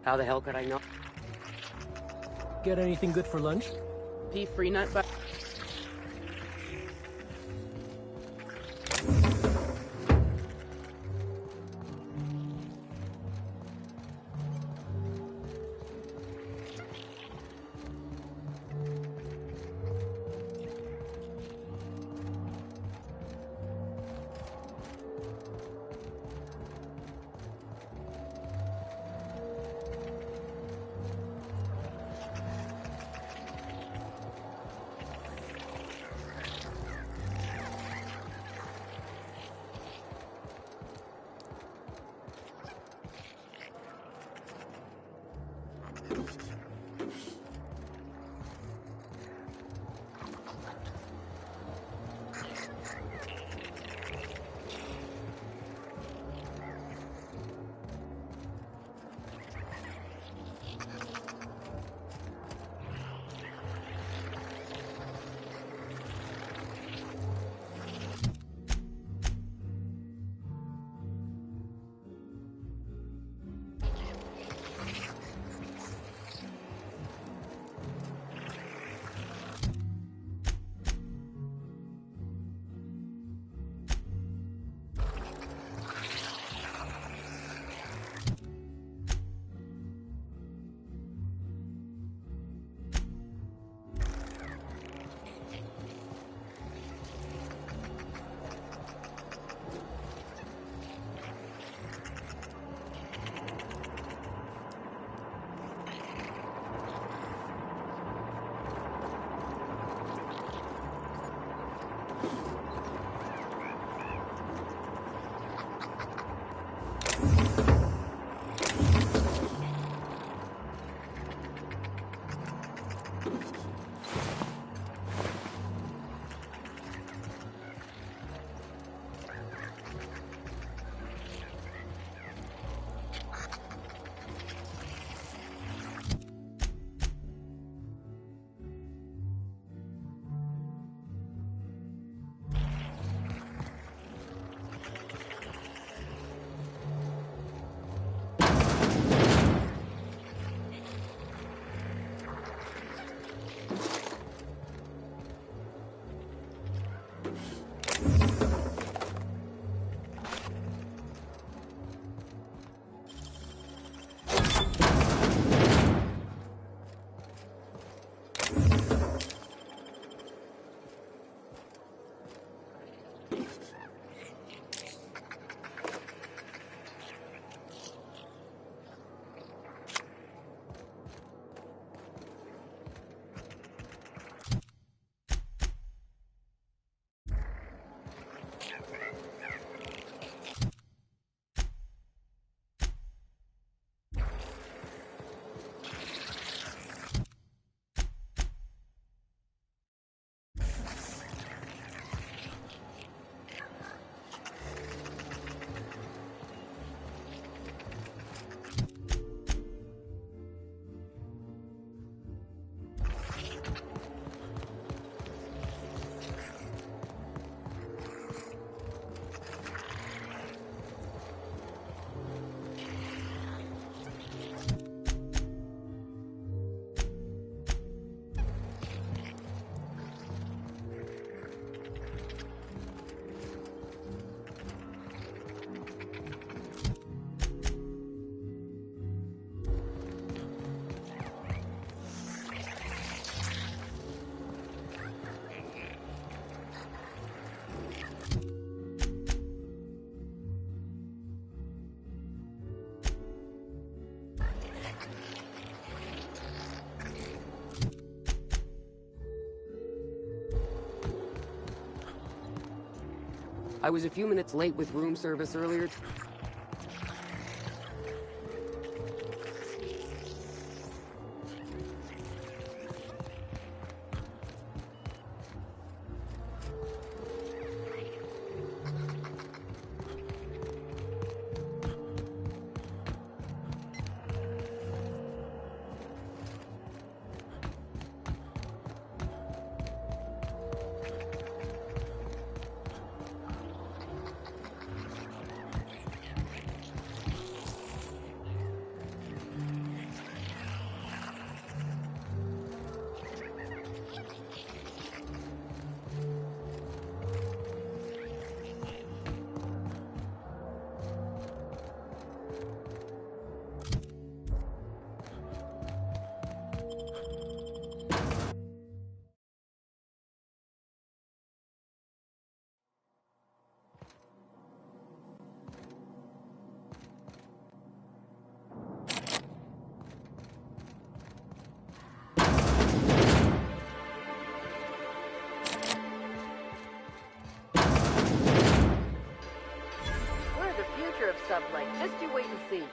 How the hell could I know? Get anything good for lunch? Pea free nut butter. I was a few minutes late with room service earlier. sublight. Just you wait and see.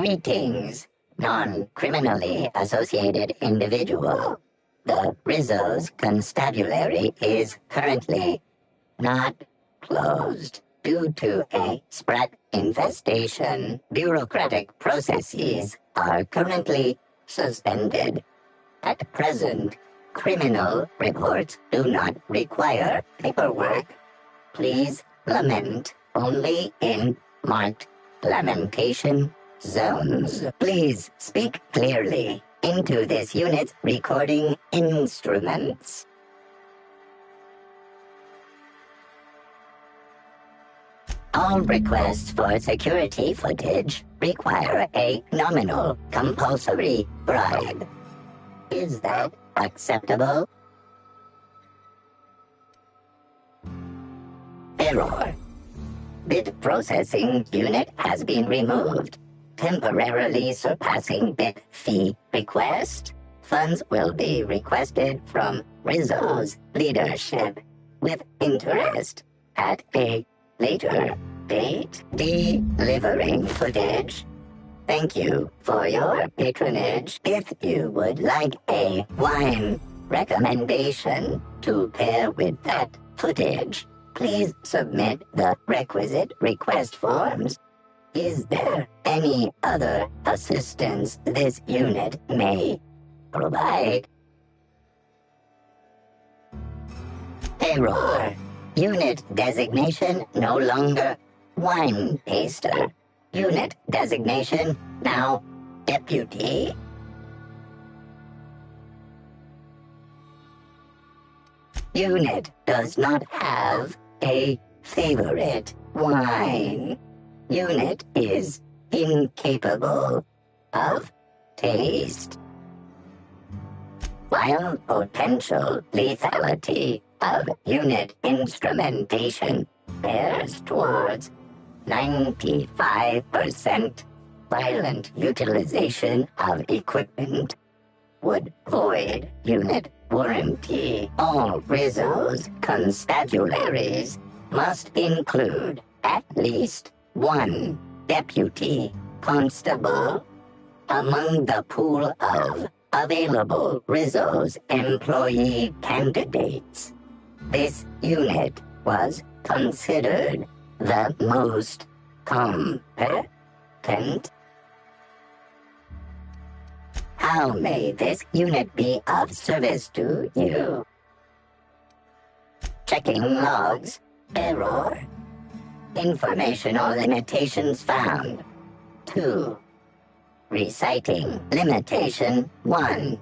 Greetings, non-criminally associated individual. The Rizzo's constabulary is currently not closed due to a sprat infestation. Bureaucratic processes are currently suspended. At present, criminal reports do not require paperwork. Please lament only in marked lamentation zones. Please speak clearly into this unit's recording instruments. All requests for security footage require a nominal compulsory bribe. Is that acceptable? Error. Bit processing unit has been removed, temporarily surpassing bit fee request. Funds will be requested from Rizzo's leadership with interest at a later date. Delivering footage. Thank you for your patronage. If you would like a wine recommendation to pair with that footage, please submit the requisite request forms. Is there any other assistance this unit may provide? Error. Unit designation no longer wine taster. Unit designation now deputy. Unit does not have a favorite wine. Unit is incapable of taste. While potential lethality of unit instrumentation bears towards 95%, violent utilization of equipment would void unit warranty. All Rizzo's constabularies must include at least one deputy constable among the pool of available Rizzo's employee candidates. This unit was considered the most competent. How may this unit be of service to you? Checking logs. Error. Informational limitations found. 2. Reciting limitation 1.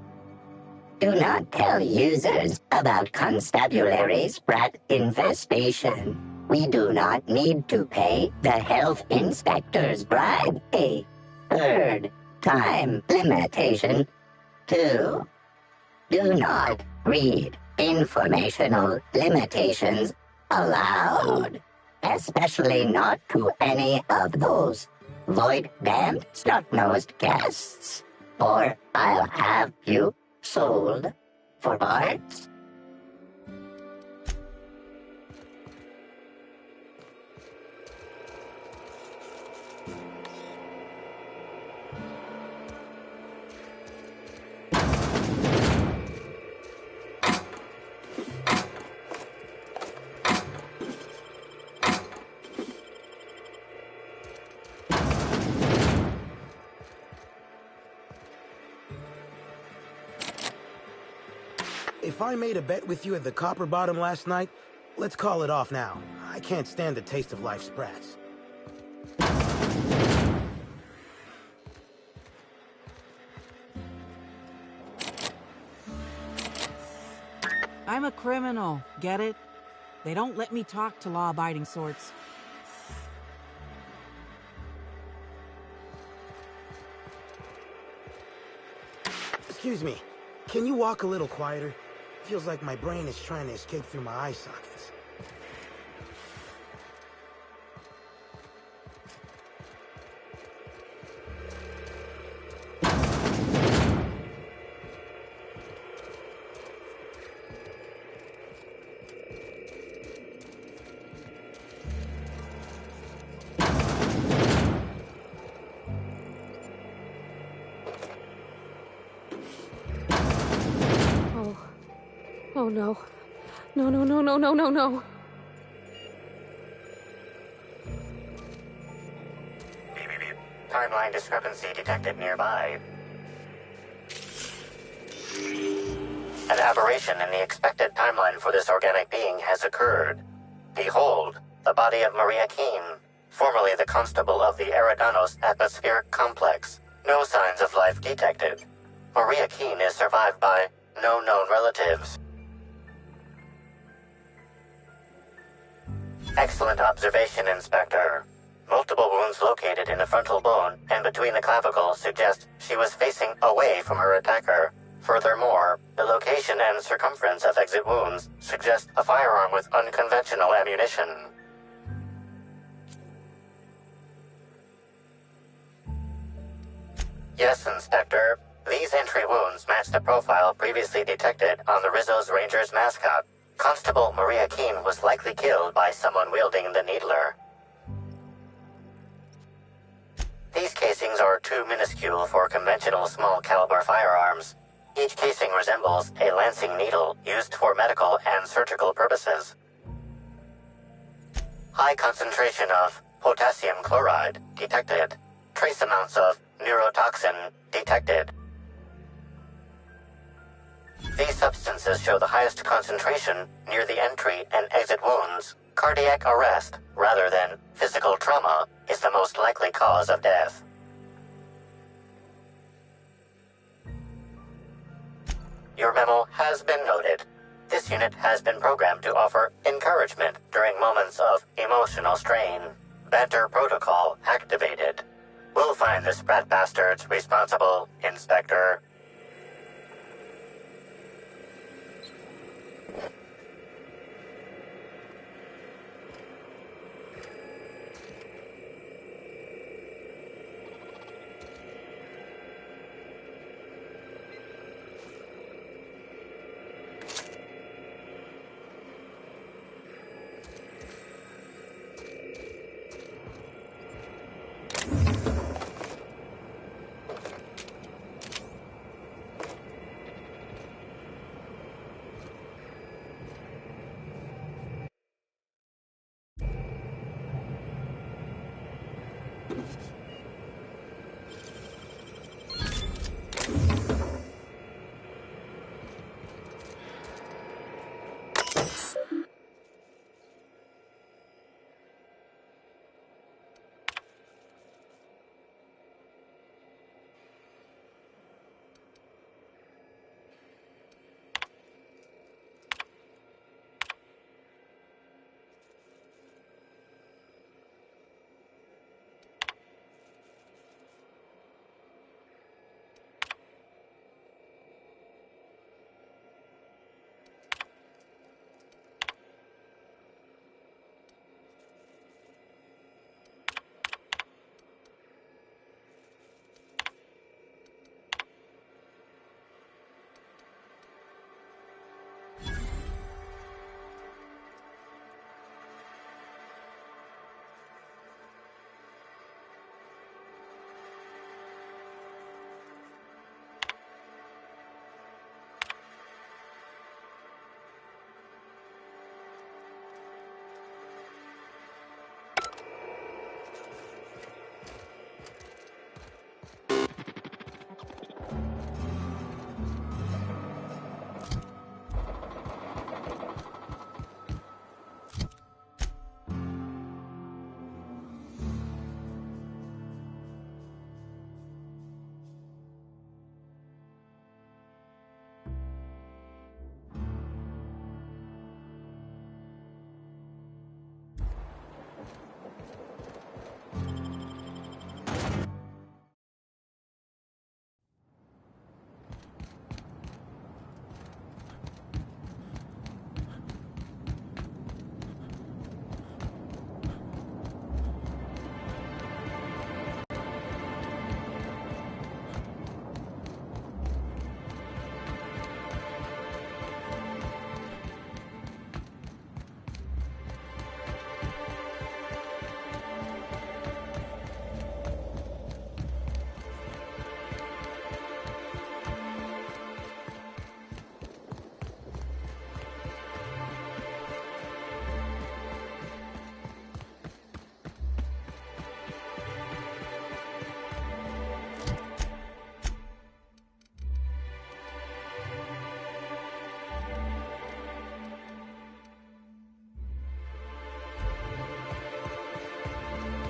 Do not tell users about constabulary sprat infestation. We do not need to pay the health inspector's bribe. A third time limitation 2. Do not read informational limitations aloud, especially not to any of those void-damned snot-nosed guests, or I'll have you sold for parts. If I made a bet with you at the Copper Bottom last night, let's call it off now. I can't stand the taste of life sprats. I'm a criminal, get it? They don't let me talk to law-abiding sorts. Excuse me, can you walk a little quieter? Feels like my brain is trying to escape through my eye sockets. Oh no. No, no, no, no, no, no, no. Timeline discrepancy detected nearby. An aberration in the expected timeline for this organic being has occurred. Behold, the body of Maria Keene, formerly the constable of the Eridanos Atmospheric Complex. No signs of life detected. Maria Keene is survived by no known relatives. Excellent observation, Inspector. Multiple wounds located in the frontal bone and between the clavicles suggest she was facing away from her attacker. Furthermore, the location and circumference of exit wounds suggest a firearm with unconventional ammunition. Yes, Inspector. These entry wounds match the profile previously detected on the Rizzo's Rangers mascot. Constable Maria Keene was likely killed by someone wielding the needler. These casings are too minuscule for conventional small-caliber firearms. Each casing resembles a lancing needle used for medical and surgical purposes. High concentration of potassium chloride detected. Trace amounts of neurotoxin detected. These substances show the highest concentration near the entry and exit wounds. Cardiac arrest, rather than physical trauma, is the most likely cause of death. Your memo has been noted. This unit has been programmed to offer encouragement during moments of emotional strain. Banter protocol activated. We'll find the Sprat bastards responsible, Inspector.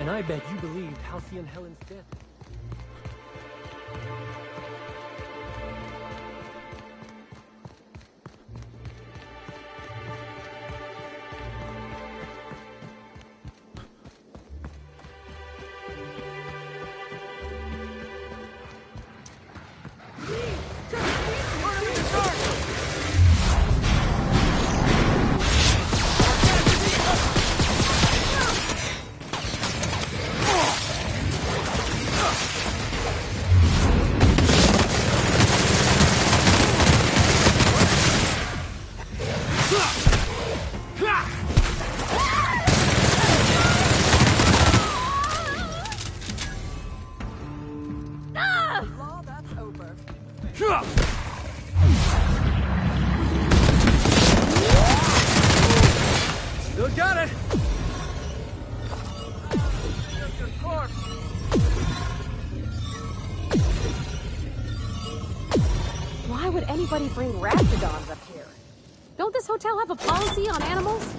And I bet you believed Halcyon Helen's death. Still got it! Why would anybody bring raptidons up here? Don't this hotel have a policy on animals?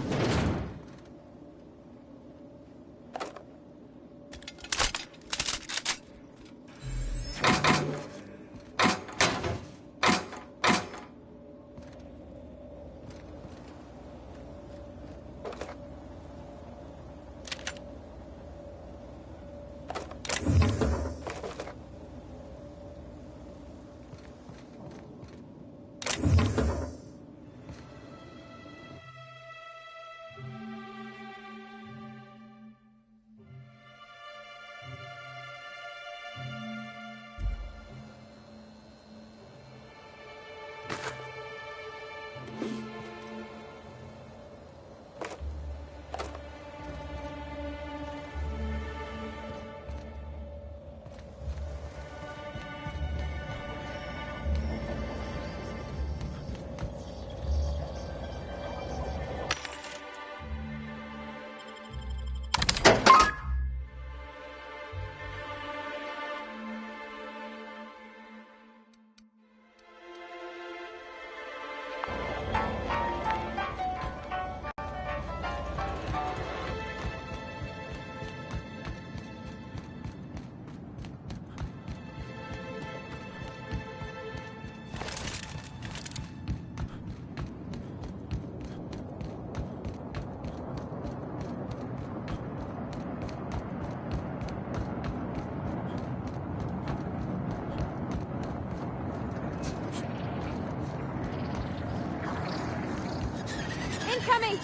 Incoming!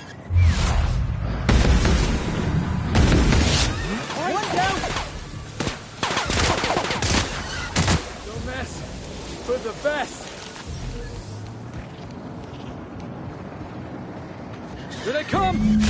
One down! Don't mess with the best! Here they come!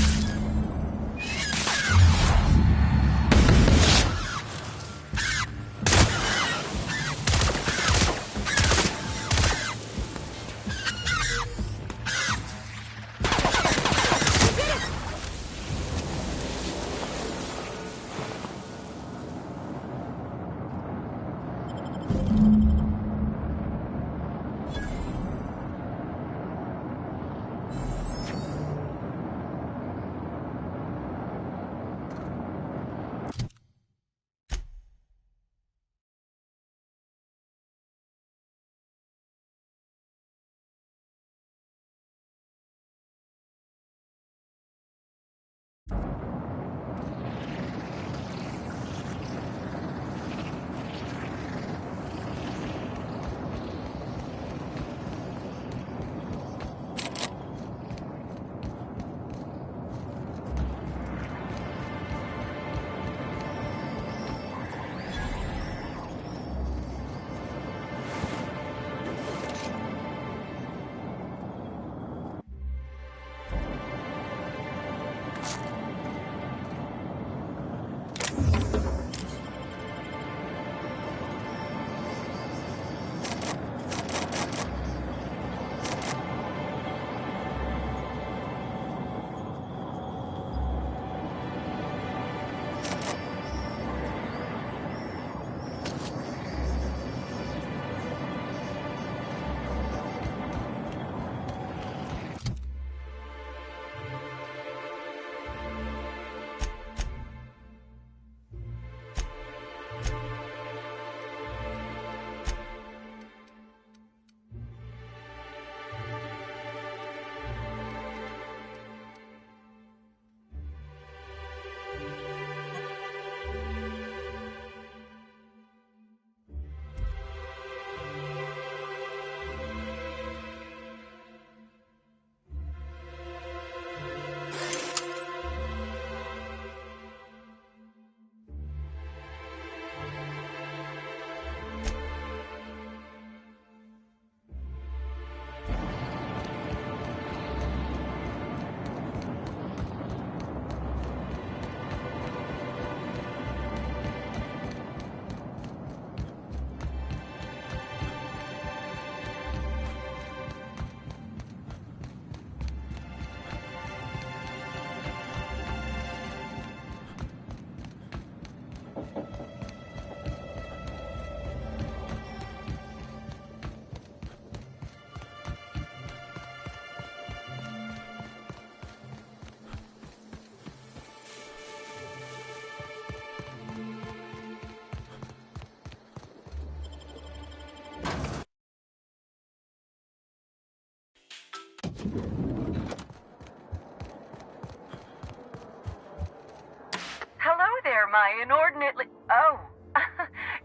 my inordinately... Oh,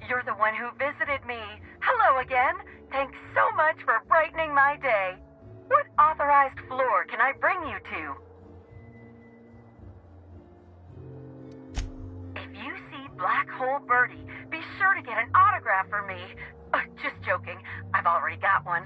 you're the one who visited me. Hello again. Thanks so much for brightening my day. What authorized floor can I bring you to? If you see Black Hole Birdie, be sure to get an autograph for me. Just joking. I've already got one.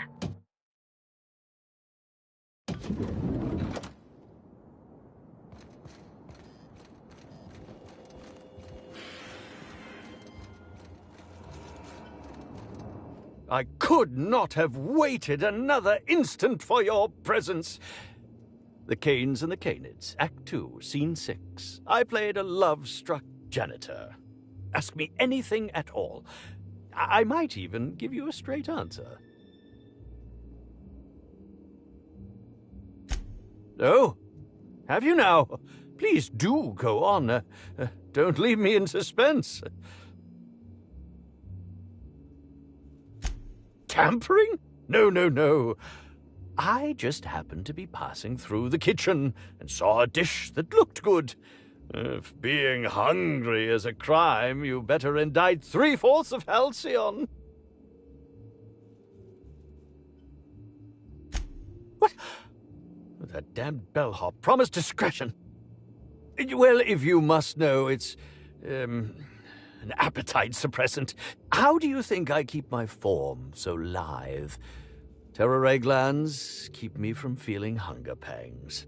I could not have waited another instant for your presence. The Canes and the Canids, Act 2, Scene 6. I played a love-struck janitor. Ask me anything at all. I might even give you a straight answer. Oh, have you now? Please do go on. Don't leave me in suspense. Tampering? No, no, no. I just happened to be passing through the kitchen and saw a dish that looked good. If being hungry is a crime, you better indict 3/4 of Halcyon. What? That damned bellhop promised discretion. Well, if you must know, it's, an appetite suppressant. How do you think I keep my form so lithe? Terror ray glands keep me from feeling hunger pangs.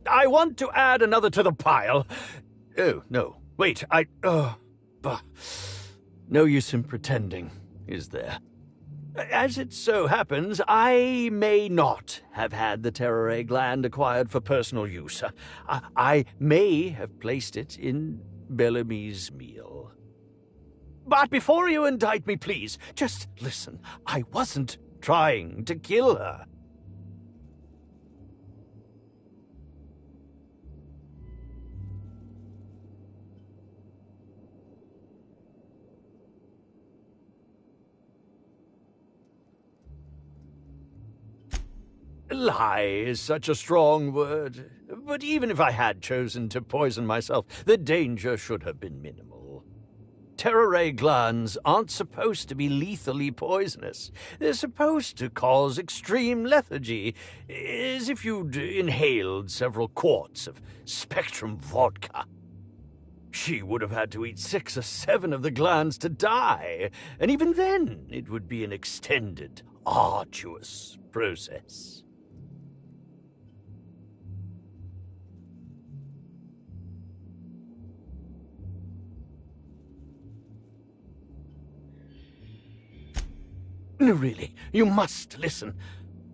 I want to add another to the pile. Oh, no. Wait, bah. No use in pretending, is there? As it so happens, I may not have had the terror ray gland acquired for personal use. I may have placed it in Bellamy's meal. But before you indict me, please, just listen. I wasn't trying to kill her. Lie is such a strong word, but even if I had chosen to poison myself, the danger should have been minimal. Terror ray glands aren't supposed to be lethally poisonous. They're supposed to cause extreme lethargy, as if you'd inhaled several quarts of Spectrum vodka. She would have had to eat 6 or 7 of the glands to die, and even then it would be an extended, arduous process. No, really, you must listen.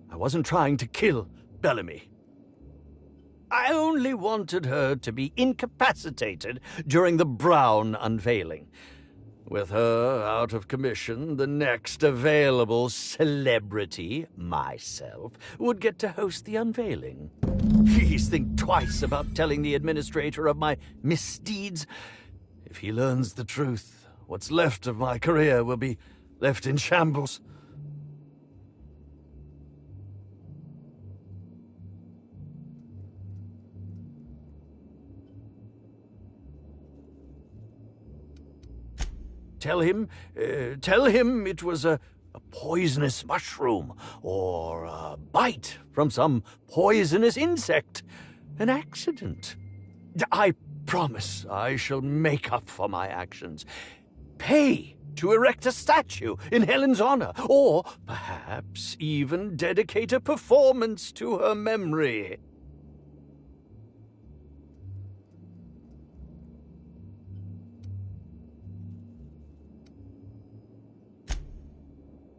I wasn't trying to kill Bellamy. I only wanted her to be incapacitated during the Brown unveiling. With her out of commission, the next available celebrity, myself, would get to host the unveiling. Please think twice about telling the administrator of my misdeeds. If he learns the truth, what's left of my career will be left in shambles. Tell him it was a poisonous mushroom, or a bite from some poisonous insect. An accident. I promise I shall make up for my actions. Pay to erect a statue in Helen's honor, or perhaps even dedicate a performance to her memory.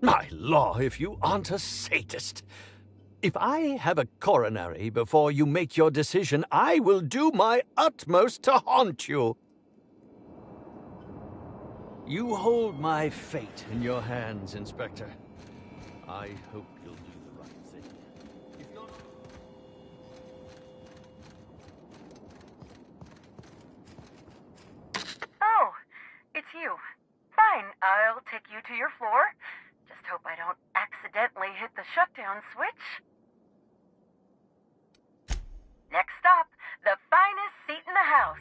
My law, if you aren't a sadist. If I have a coronary before you make your decision, I will do my utmost to haunt you. You hold my fate in your hands, Inspector. I hope you'll do the right thing. If not... Oh, it's you. Fine. fine. I'll take you to your floor. Just hope I don't accidentally hit the shutdown switch. Next stop, the finest seat in the house.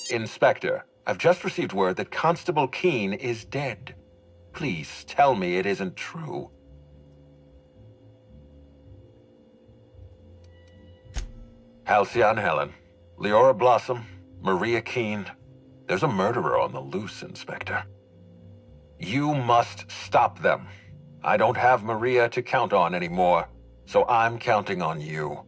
Inspector, I've just received word that Constable Keene is dead. Please tell me it isn't true. Halcyon Helen, Leora Blossom, Maria Keene. There's a murderer on the loose, Inspector. You must stop them. I don't have Maria to count on anymore, so I'm counting on you.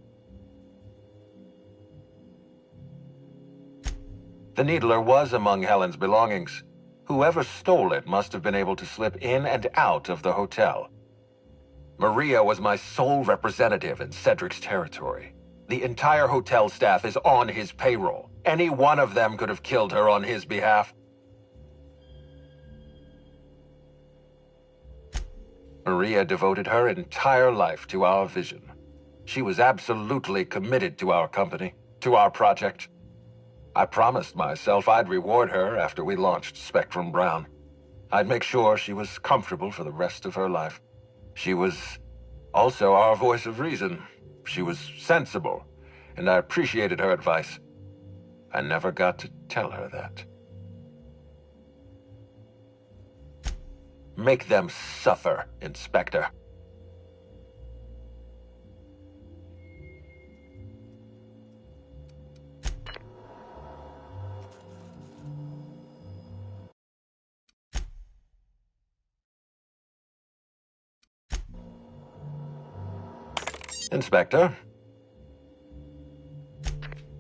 The Needler was among Helen's belongings. Whoever stole it must have been able to slip in and out of the hotel. Maria was my sole representative in Cedric's territory. The entire hotel staff is on his payroll. Any one of them could have killed her on his behalf. Maria devoted her entire life to our vision. She was absolutely committed to our company, to our project. I promised myself I'd reward her after we launched Spectrum Brown. I'd make sure she was comfortable for the rest of her life. She was also our voice of reason. She was sensible, and I appreciated her advice. I never got to tell her that. Make them suffer, Inspector. Inspector?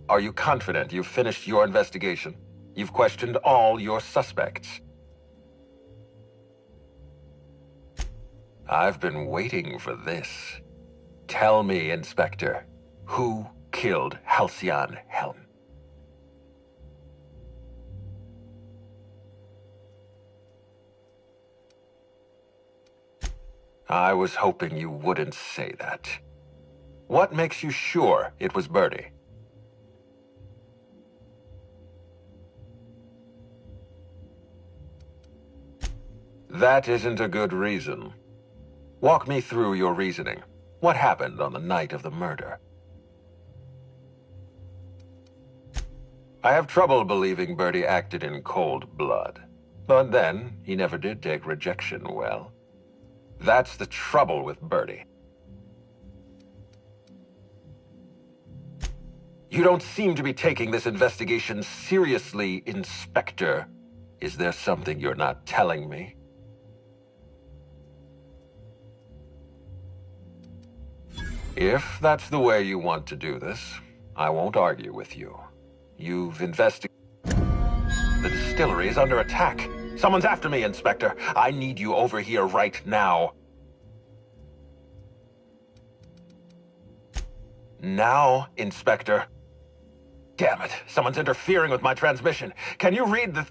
Are you confident you've finished your investigation? You've questioned all your suspects. I've been waiting for this. Tell me, Inspector, who killed Halcyon Helen? I was hoping you wouldn't say that. What makes you sure it was Birdie? That isn't a good reason. Walk me through your reasoning. What happened on the night of the murder? I have trouble believing Birdie acted in cold blood. But then, he never did take rejection well. That's the trouble with Birdie. You don't seem to be taking this investigation seriously, Inspector. Is there something you're not telling me? If that's the way you want to do this, I won't argue with you. You've investigated. The distillery is under attack. Someone's after me, Inspector. I need you over here right now. Now, Inspector. Damn it, someone's interfering with my transmission. Can you read the...